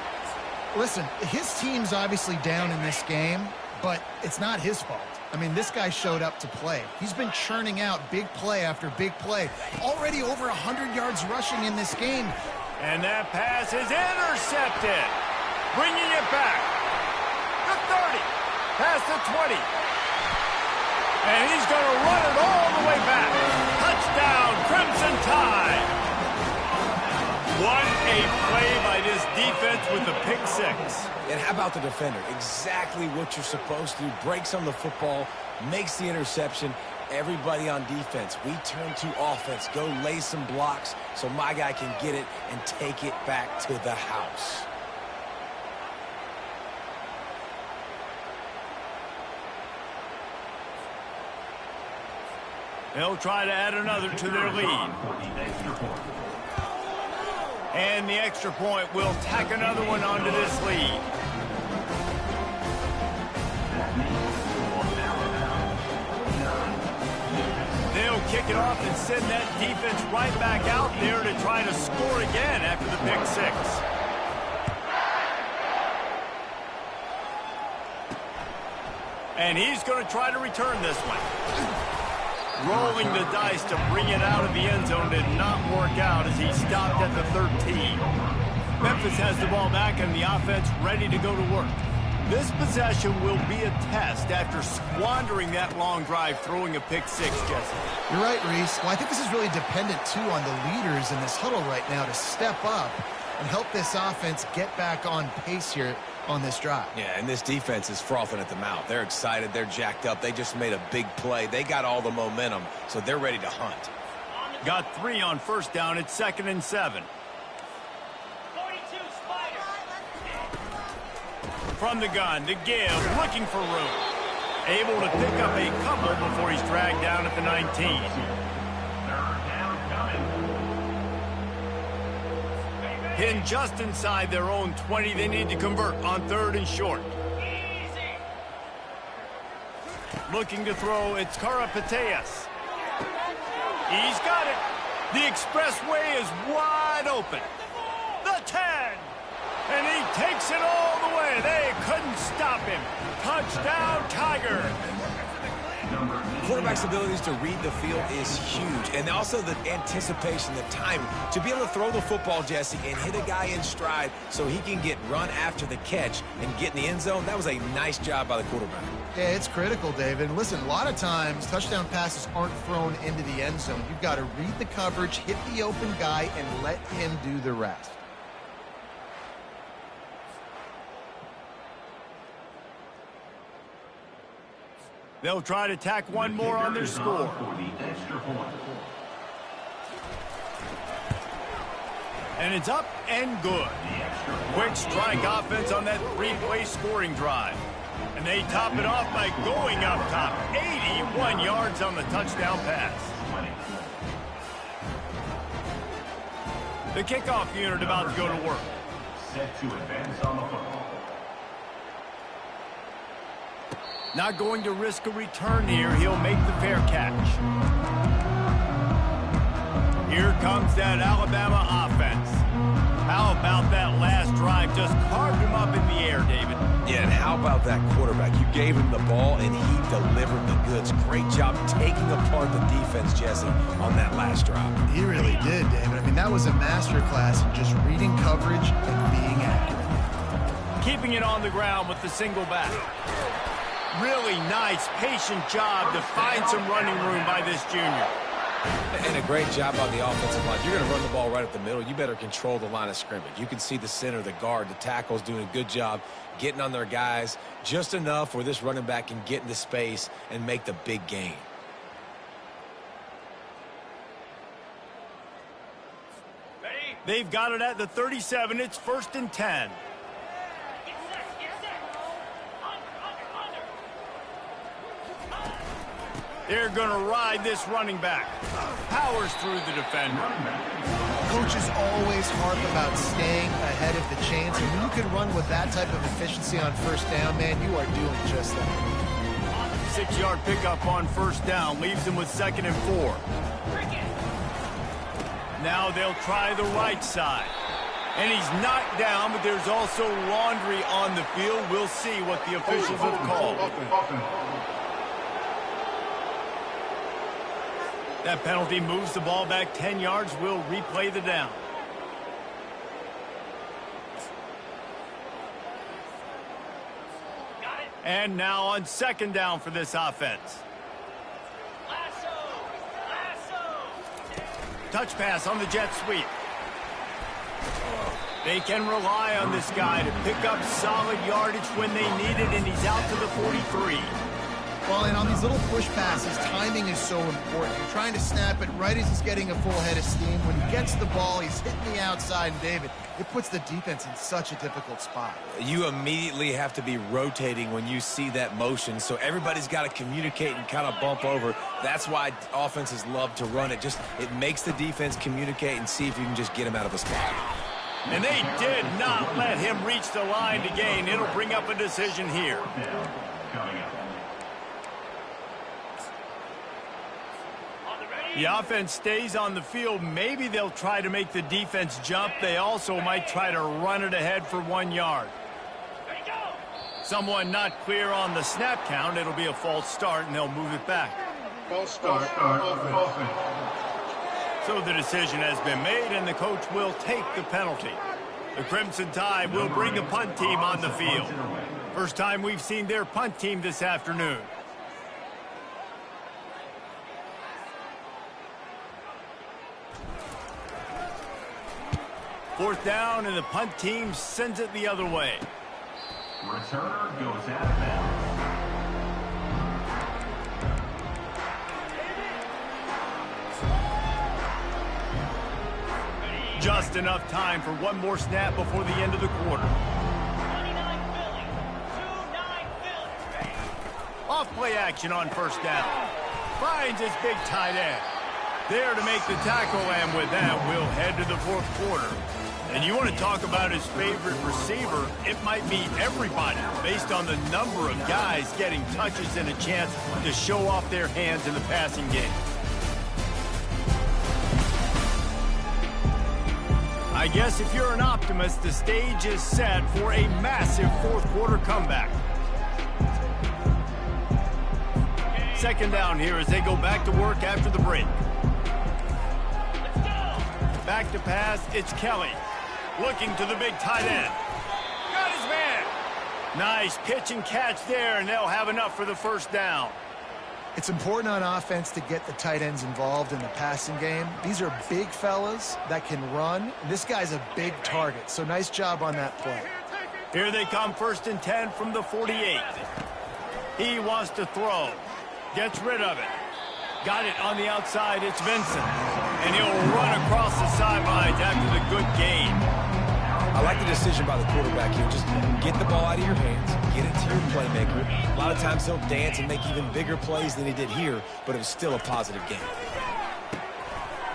Listen, his team's obviously down in this game, but it's not his fault. I mean, this guy showed up to play. He's been churning out big play after big play. Already over 100 yards rushing in this game. And that pass is intercepted. Bringing it back. The 30. Past the 20. And he's going to run it all the way back. Touchdown, Crimson Tide. What a play by this defense with the pick 6. And how about the defender? Exactly what you're supposed to do. Breaks on the football, makes the interception. Everybody on defense, we turn to offense. Go lay some blocks so my guy can get it and take it back to the house. They'll try to add another to their lead. And the extra point will tack another one onto this lead. They'll kick it off and send that defense right back out there to try to score again after the pick six. And he's going to try to return this one. Rolling the dice to bring it out of the end zone did not work out as he stopped at the 13. Memphis has the ball back and the offense ready to go to work. This possession will be a test after squandering that long drive throwing a pick six, Jesse. You're right, Reese. Well, I think this is really dependent, too, on the leaders in this huddle right now to step up and help this offense get back on pace here on this drive. Yeah, and this defense is frothing at the mouth. They're excited. They're jacked up. They just made a big play. They got all the momentum, so they're ready to hunt. Got 3 on first down. It's 2nd and 7. From the gun to give, looking for room. Able to pick up a couple before he's dragged down at the 19. Pinned just inside their own 20. They need to convert on 3rd and short. Looking to throw, it's Karapateas. He's got it. The expressway is wide open. The 10. And he takes it all the way. They couldn't stop him. Touchdown, Tiger. Quarterback's abilities to read the field is huge. And also the anticipation, the time to be able to throw the football, Jesse, and hit a guy in stride so he can get run after the catch and get in the end zone. That was a nice job by the quarterback. Yeah, it's critical, David. Listen, a lot of times touchdown passes aren't thrown into the end zone. You've got to read the coverage, hit the open guy, and let him do the rest. They'll try to tack one more on their score. And it's up and good. Quick strike offense on that 3-play scoring drive. And they top it off by going up top. 81 yards on the touchdown pass. The kickoff unit about to go to work. Set to advance on the football. Not going to risk a return here. He'll make the fair catch. Here comes that Alabama offense. How about that last drive? Just carved him up in the air, David. Yeah, and how about that quarterback? You gave him the ball, and he delivered the goods. Great job taking apart the defense, Jesse, on that last drive. He really did, David. I mean, that was a masterclass in just reading coverage and being accurate. Keeping it on the ground with the single back. Really nice, patient job to find some running room by this junior. And a great job on the offensive line. You're going to run the ball right up the middle. You better control the line of scrimmage. You can see the center, the guard, the tackles doing a good job getting on their guys just enough where this running back can get into space and make the big gain. They've got it at the 37. It's 1st and 10. They're going to ride this running back. Powers through the defender. Coaches always harp about staying ahead of the chains. And when you can run with that type of efficiency on first down, man, you are doing just that. 6-yard pickup on first down. Leaves them with 2nd and 4. Now they'll try the right side. And he's knocked down, but there's also laundry on the field. We'll see what the officials have called. That penalty moves the ball back 10 yards. We'll replay the down. And now on 2nd down for this offense. Touch pass on the jet sweep. They can rely on this guy to pick up solid yardage when they need it, and he's out to the 43. Well, and on these little push passes, timing is so important. You're trying to snap it right as he's getting a full head of steam. When he gets the ball, he's hitting the outside. And David, It puts the defense in such a difficult spot. You immediately have to be rotating when you see that motion, so everybody's got to communicate and kind of bump over. That's why offenses love to run it. It makes the defense communicate and see if you can just get him out of a spot. And they did not let him reach the line to gain. It'll bring up a decision here. The offense stays on the field. Maybe they'll try to make the defense jump. They also might try to run it ahead for 1 yard. Someone not clear on the snap count. It'll be a false start, and they'll move it back. False start. Offense. So the decision has been made, and the coach will take the penalty. The Crimson Tide will bring the punt team on the field. First time we've seen their punt team this afternoon. Fourth down, and the punt team sends it the other way. Returner goes out of bounds. Just enough time for one more snap before the end of the quarter. Off play action on first down. Finds his big tight end. There to make the tackle, and with that, we'll head to the fourth quarter. And you want to talk about his favorite receiver, it might be everybody, based on the number of guys getting touches and a chance to show off their hands in the passing game. I guess if you're an optimist, the stage is set for a massive fourth quarter comeback. Second down here as they go back to work after the break. Back to pass, it's Kelly. Looking to the big tight end. Got his man. Nice pitch and catch there, and they'll have enough for the first down. It's important on offense to get the tight ends involved in the passing game. These are big fellas that can run. This guy's a big target, so nice job on that play. Here they come, 1st and 10 from the 48. He wants to throw. Gets rid of it. Got it on the outside. It's Vincent. And he'll run across the sidelines after the good gain. I like the decision by the quarterback here. Just get the ball out of your hands, get it to your playmaker. A lot of times he'll dance and make even bigger plays than he did here, but it was still a positive game.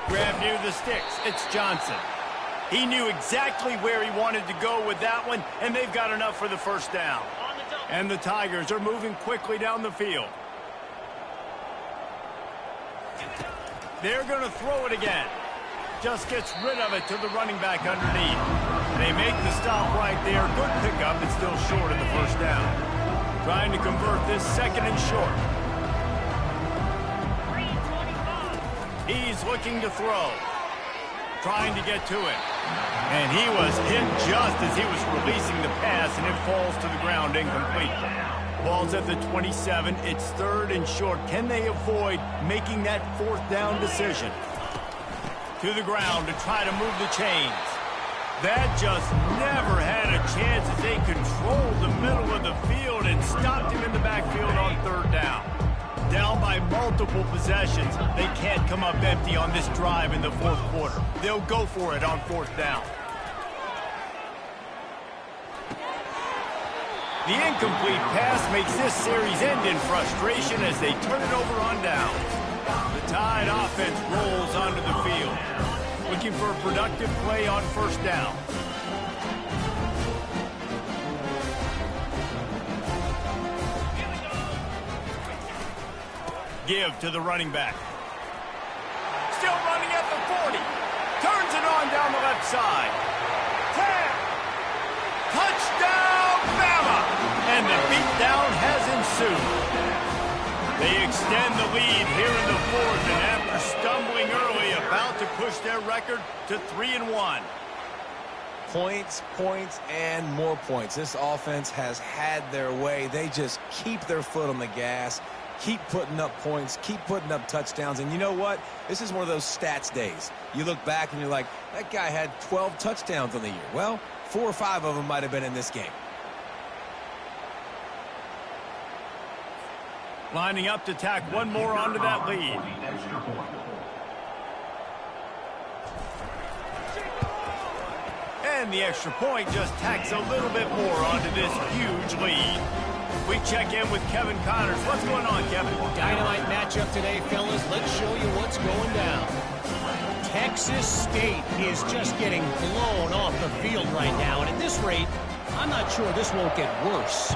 Grab near the sticks. It's Johnson. He knew exactly where he wanted to go with that one, and they've got enough for the first down. And the Tigers are moving quickly down the field. They're going to throw it again. Just gets rid of it to the running back underneath. They make the stop right there. Good pickup, but still short of the first down. Trying to convert this 2nd and short. He's looking to throw. Trying to get to it. And he was hit just as he was releasing the pass, and it falls to the ground incomplete. Ball's at the 27. It's 3rd and short. Can they avoid making that 4th down decision? To the ground to try to move the chains. That just never had a chance as they controlled the middle of the field and stopped him in the backfield on 3rd down. Down by multiple possessions. They can't come up empty on this drive in the 4th quarter. They'll go for it on 4th down. The incomplete pass makes this series end in frustration as they turn it over on down. The Tide offense rolls onto the field. Looking for a productive play on 1st down. Give to the running back. Still running at the 40. Turns it on down the left side. 10. Touchdown, Bama! And the beatdown has ensued. They extend the lead here in the 4th, and after stumbling early, about to push their record to 3-1. Points, points, and more points. This offense has had their way. They just keep their foot on the gas, keep putting up points, keep putting up touchdowns. And you know what? This is one of those stats days. You look back and you're like, that guy had 12 touchdowns on the year. Well, 4 or 5 of them might have been in this game. Lining up to tack one more onto that lead. And the extra point just tacks a little bit more onto this huge lead. We check in with Kevin Connors. What's going on, Kevin? Dynamite matchup today, fellas. Let's show you what's going down. Texas State is just getting blown off the field right now. And at this rate, I'm not sure this won't get worse.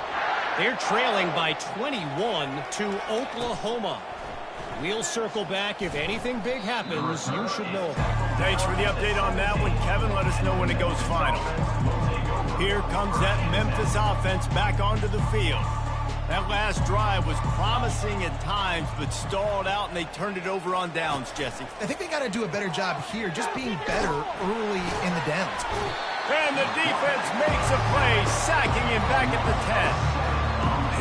They're trailing by 21 to Oklahoma. We'll circle back. If anything big happens, you should know about it. Thanks for the update on that one, Kevin. Let us know when it goes final. Here comes that Memphis offense back onto the field. That last drive was promising at times, but stalled out, and they turned it over on downs, Jesse. I think they got to do a better job here, just being better early in the downs. And the defense makes a play, sacking him back at the 10.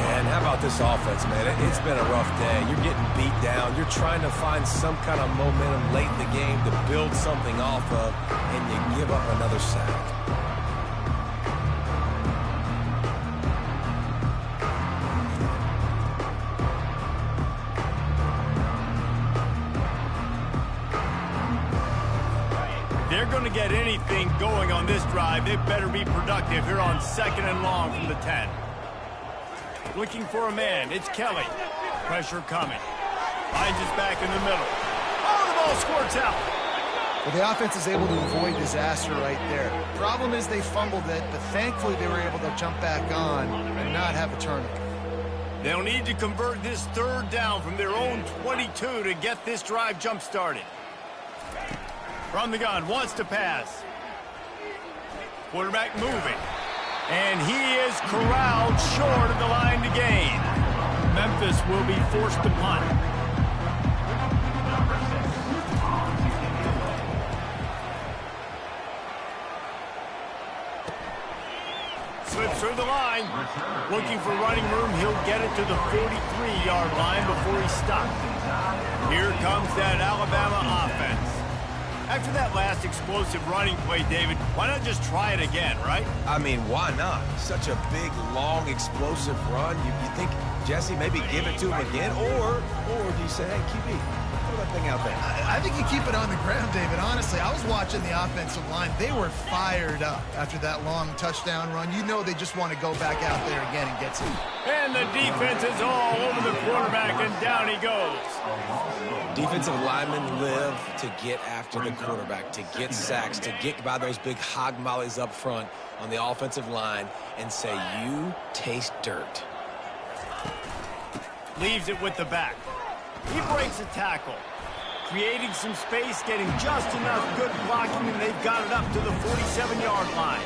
And how about this offense, man? It's been a rough day. You're getting beat down. You're trying to find some kind of momentum late in the game to build something off of, and you give up another sack. They're going to get anything going on this drive. They better be productive here on 2nd and long from the 10. Looking for a man. It's Kelly. Pressure coming. Finds his back in the middle. Oh, the ball squirts out. Well, the offense is able to avoid disaster right there. Problem is they fumbled it, but thankfully they were able to jump back on and not have a turnover. They'll need to convert this 3rd down from their own 22 to get this drive jump-started. From the gun, wants to pass. Quarterback moving. And he is corralled short of the line to gain. Memphis will be forced to punt. Slips through the line. Looking for running room. He'll get it to the 43-yard line before he's stopped. Here comes that Alabama offense. After that last explosive running play, David, why not just try it again, right? I mean, why not? Such a big, long, explosive run. You think, Jesse, maybe give it to him again? Or do you say, hey, QB, throw that thing out there? I think you keep it on the ground, David. Honestly, I was watching the offensive line. They were fired up after that long touchdown run. You know they just want to go back out there again and get some. And the defense is all over the quarterback, and down he goes. Defensive linemen live to get after the quarterback, to get sacks, to get by those big hog mollies up front on the offensive line and say, you taste dirt. Leaves it with the back. He breaks a tackle. Creating some space, getting just enough good blocking, and they've got it up to the 47-yard line.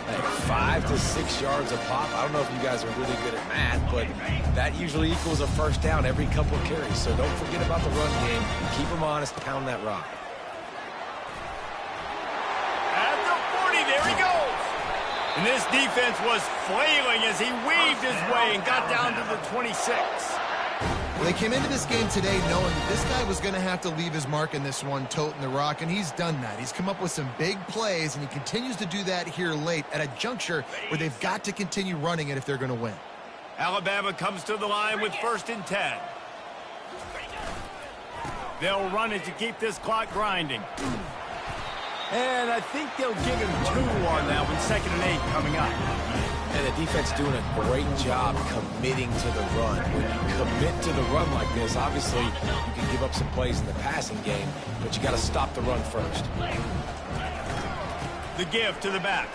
Hey, 5 to 6 yards a pop. I don't know if you guys are really good at math, but that usually equals a 1st down every couple of carries. So don't forget about the run game. Keep them honest. Pound that rock. At the 40, there he goes. And this defense was flailing as he weaved his way and got down to the 26. Well, they came into this game today knowing that this guy was going to have to leave his mark in this one, toting the rock, and he's done that. He's come up with some big plays, and he continues to do that here late at a juncture where they've got to continue running it if they're going to win. Alabama comes to the line with 1st and 10. They'll run it to keep this clock grinding. And I think they'll give him 2 on that one, 2nd and 8 coming up. And the defense doing a great job committing to the run. When you commit to the run like this, obviously you can give up some plays in the passing game, but you got to stop the run first. The give to the back.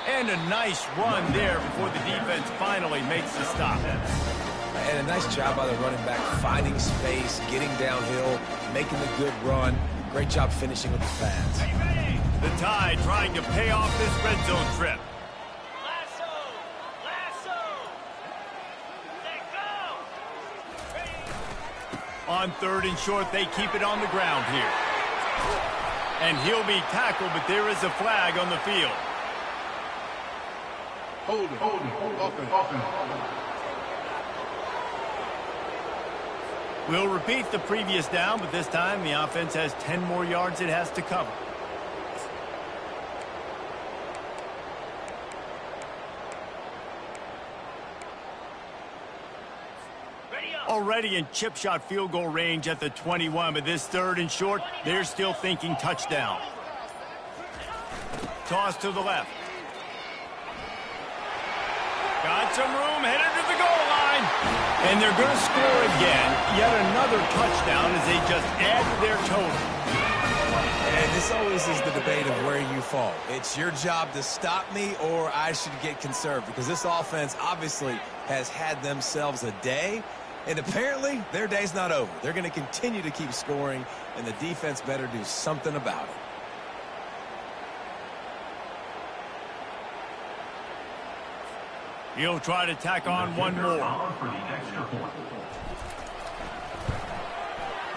And a nice run there before the defense finally makes the stop. And a nice job by the running back, finding space, getting downhill, making the good run. Great job finishing with the pads. The Tide trying to pay off this red zone trip. On 3rd and short, they keep it on the ground here. And he'll be tackled, but there is a flag on the field. Hold it. Offense. We'll repeat the previous down, but this time the offense has 10 more yards it has to cover. Already in chip shot field goal range at the 21, but this 3rd and short, they're still thinking touchdown. toss to the left. Got some room, headed to the goal line. And they're going to score again. Yet another touchdown as they just add to their total. And this always is the debate of where you fall. It's your job to stop me, or I should get conserved, because this offense obviously has had themselves a day, and apparently their day's not over. They're going to continue to keep scoring, and the defense better do something about it. He'll try to tack on one more.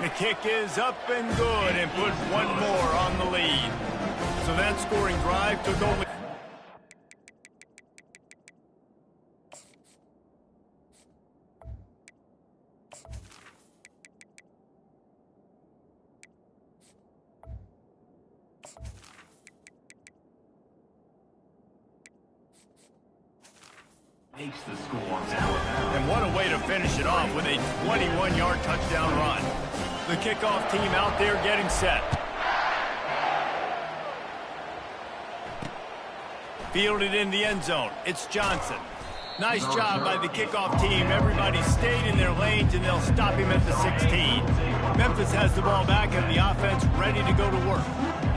The kick is up and good and put one more on the lead. So that scoring drive took only... Makes the score. And what a way to finish it off with a 21-yard touchdown run. The kickoff team out there getting set. Fielded in the end zone. It's Johnson. Nice job by the kickoff team. Everybody stayed in their lanes, and they'll stop him at the 16. Memphis has the ball back, and the offense ready to go to work.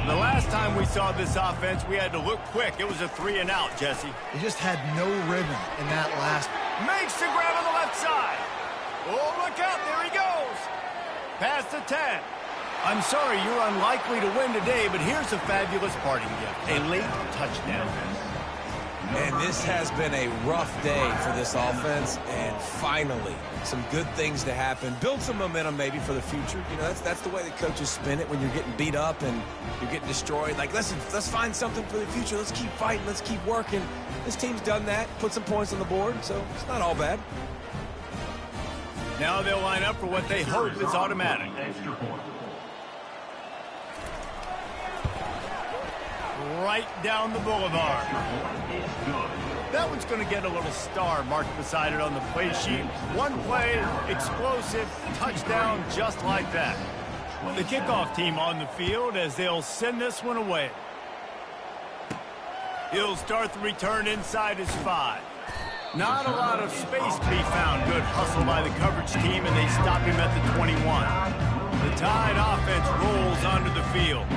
The last time we saw this offense, we had to look quick. It was a 3-and-out, Jesse. They just had no rhythm in that last. Makes the grab on the left side. Oh, look out. There he goes. Past the 10. I'm sorry you're unlikely to win today, but here's a fabulous parting gift. A late touchdown. And this has been a rough day for this offense, and finally, some good things to happen. Build some momentum maybe for the future. You know, that's the way the coaches spin it when you're getting beat up and you're getting destroyed. Like, listen, let's find something for the future. Let's keep fighting. Let's keep working. This team's done that, put some points on the board, so it's not all bad. Now they'll line up for what they hope is automatic. Right down the boulevard. That one's going to get a little star marked beside it on the play sheet. One play, explosive, touchdown just like that. The kickoff team on the field as they'll send this one away. He'll start the return inside his 5. Not a lot of space to be found. Good hustle by the coverage team, and they stop him at the 21. The Tide offense rolls onto the field.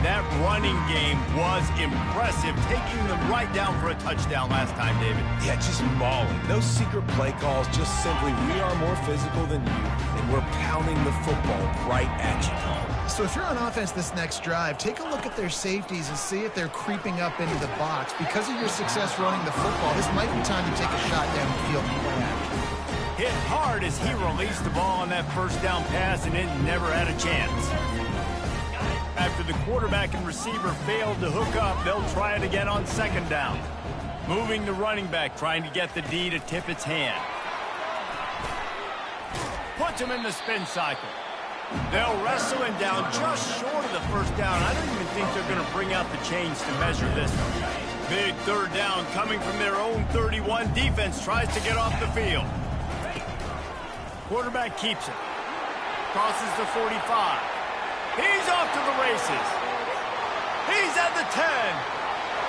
That running game was impressive, taking them right down for a touchdown last time, David. Yeah, just mauling. No secret play calls, just simply, we are more physical than you, and we're pounding the football right at you. So if you're on offense this next drive, take a look at their safeties and see if they're creeping up into the box. Because of your success running the football, this might be time to take a shot downfield and play action. Hit hard as he released the ball on that first down pass, and it never had a chance. After the quarterback and receiver failed to hook up, they'll try it again on second down. Moving the running back, trying to get the D to tip its hand. Puts him in the spin cycle. They'll wrestle him down just short of the first down. I don't even think they're going to bring out the chains to measure this one. Big third down coming from their own 31. Defense tries to get off the field. Quarterback keeps it. Crosses the 45. He's off to the races. He's at the 10.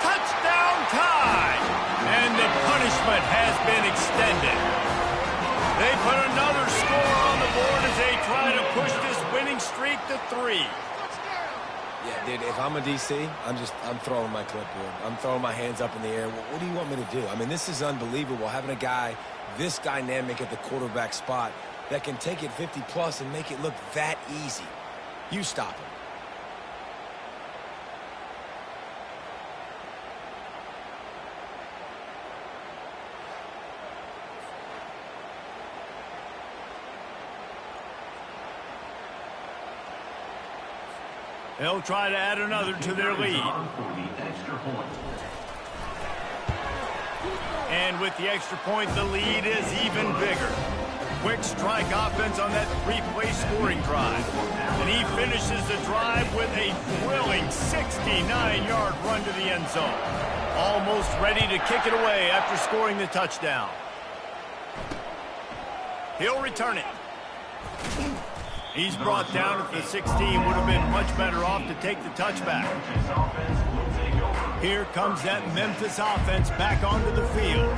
Touchdown Tide. And the punishment has been extended. They put another score on the board as they try to push this winning streak to 3. Yeah, dude, if I'm a DC, I'm throwing my clipboard. I'm throwing my hands up in the air. What do you want me to do? I mean, this is unbelievable, having a guy this dynamic at the quarterback spot that can take it 50-plus and make it look that easy. You stop him. They'll try to add another to their lead. And with the extra point, the lead is even bigger. Quick strike offense on that 3-play scoring drive. And he finishes the drive with a thrilling 69-yard run to the end zone. Almost ready to kick it away after scoring the touchdown. He'll return it. He's brought down at the 16. Would have been much better off to take the touchback. Here comes that Memphis offense back onto the field.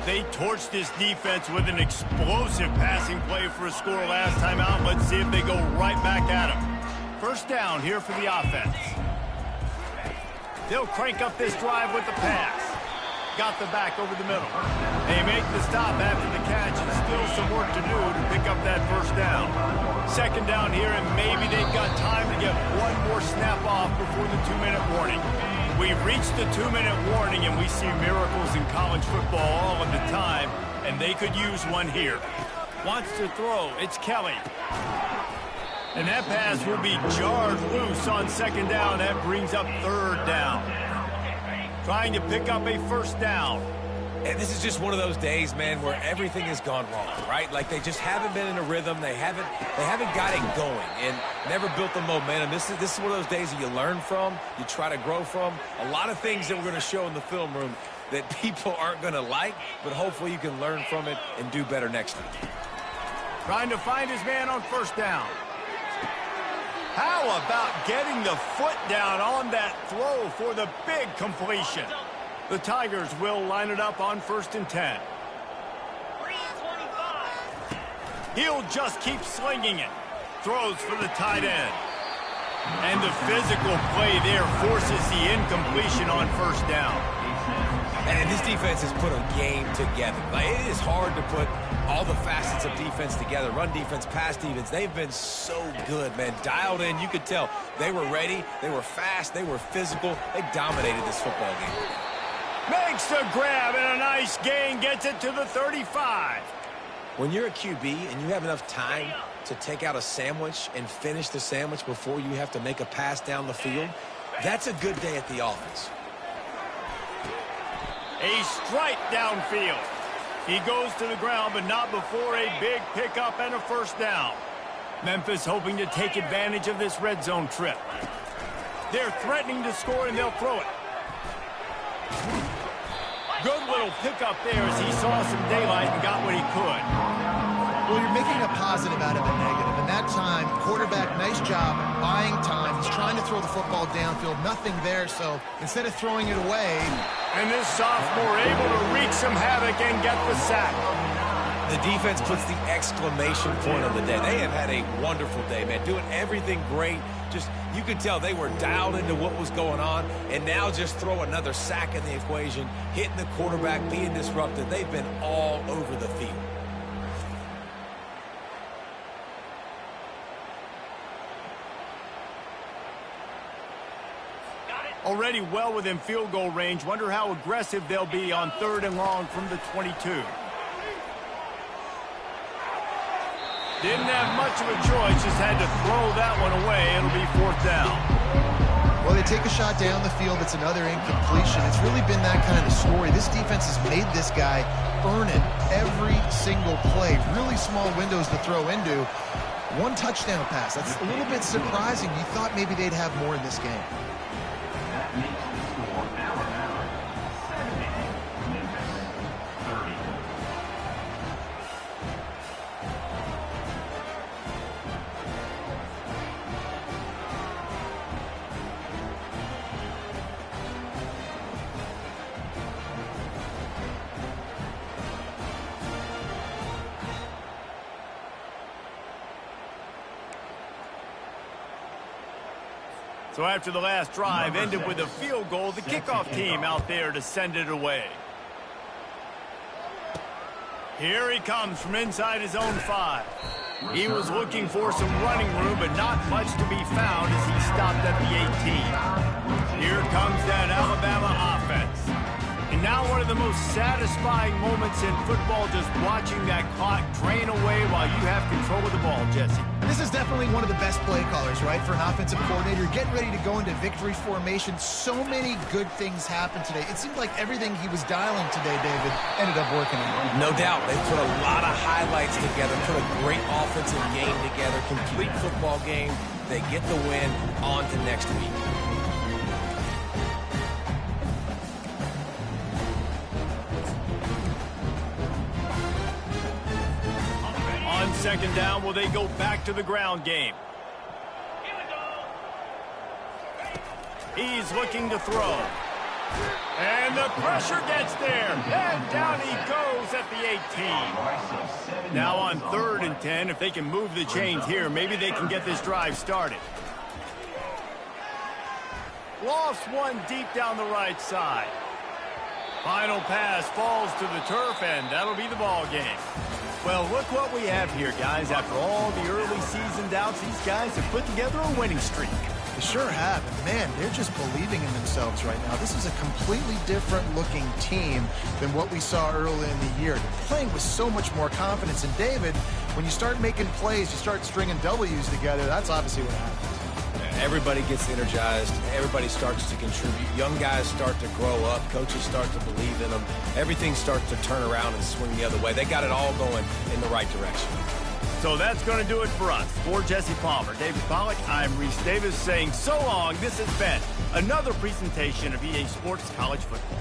They torched this defense with an explosive passing play for a score last time out. Let's see if they go right back at them. First down here for the offense. They'll crank up this drive with the pass. Got the back over the middle. They make the stop after the catch, and still some work to do to pick up that first down. Second down here, and maybe they've got time to get one more snap off before the 2-minute warning. We've reached the 2-minute warning, and we see miracles in college football all of the time, and they could use one here. Wants to throw. It's Kelly. And that pass will be jarred loose on second down. That brings up third down. Trying to pick up a first down. And this is just one of those days, man, where everything has gone wrong, right? Like they just haven't been in a rhythm. They haven't got it going and never built the momentum. This is one of those days that you learn from, you try to grow from. A lot of things that we're going to show in the film room that people aren't going to like, but hopefully you can learn from it and do better next time. Trying to find his man on first down. How about getting the foot down on that throw for the big completion? The Tigers will line it up on 1st and 10. He'll just keep slinging it. Throws for the tight end. And the physical play there forces the incompletion on first down. And this defense has put a game together. Like, it is hard to put all the facets of defense together. Run defense, pass defense. They've been so good, man. Dialed in. You could tell they were ready. They were fast. They were physical. They dominated this football game. Makes the grab and a nice gain. Gets it to the 35. When you're a QB and you have enough time to take out a sandwich and finish the sandwich before you have to make a pass down the field, that's a good day at the office. A strike downfield. He goes to the ground, but not before a big pickup and a first down. Memphis hoping to take advantage of this red zone trip. They're threatening to score, and they'll throw it. Good little pickup there as he saw some daylight and got what he could. Well, you're making a positive out of a negative. And that time, quarterback, nice job buying time. He's trying to throw the football downfield. Nothing there, so instead of throwing it away. And this sophomore able to wreak some havoc and get the sack. The defense puts the exclamation point on the day. They have had a wonderful day, man. Doing everything great. Just, you could tell they were dialed into what was going on. And now just throw another sack in the equation. Hitting the quarterback, being disrupted. They've been all over the field. Already well within field goal range. Wonder how aggressive they'll be on 3rd and long from the 22. Didn't have much of a choice, just had to throw that one away. It'll be 4th down. Well, they take a shot down the field. It's another incompletion. It's really been that kind of story. This defense has made this guy earn it every single play. Really small windows to throw into. One touchdown pass. That's a little bit surprising. You thought maybe they'd have more in this game. Makes the score Alabama 70, Memphis 30. So after the last drive ended with a field goal, the kickoff team out there to send it away. Here he comes from inside his own 5. He was looking for some running room, but not much to be found as he stopped at the 18. Here comes that Alabama offense. And now one of the most satisfying moments in football, just watching that clock drain away while you have control of the ball, Jesse. This is definitely one of the best play callers, right, for an offensive coordinator. Getting ready to go into victory formation. So many good things happened today. It seemed like everything he was dialing today, David, ended up working out. No doubt. They put a lot of highlights together, put a great offensive game together, complete football game. They get the win. On to next week. On 2nd down, will they go back to the ground game? He's looking to throw. And the pressure gets there. And down he goes at the 18. Now on 3rd and 10, if they can move the chains here, maybe they can get this drive started. Lost one deep down the right side. Final pass falls to the turf, and that'll be the ball game. Well, look what we have here, guys. After all the early season doubts, these guys have put together a winning streak. They sure have, and man, they're just believing in themselves right now. This is a completely different looking team than what we saw early in the year. They're playing with so much more confidence, and David, when you start making plays, you start stringing W's together, that's obviously what happens. Everybody gets energized. Everybody starts to contribute. Young guys start to grow up. Coaches start to believe in them. Everything starts to turn around and swing the other way. They got it all going in the right direction. So that's going to do it for us. For Jesse Palmer, David Pollack, I'm Reese Davis saying so long. This has been another presentation of EA Sports College Football.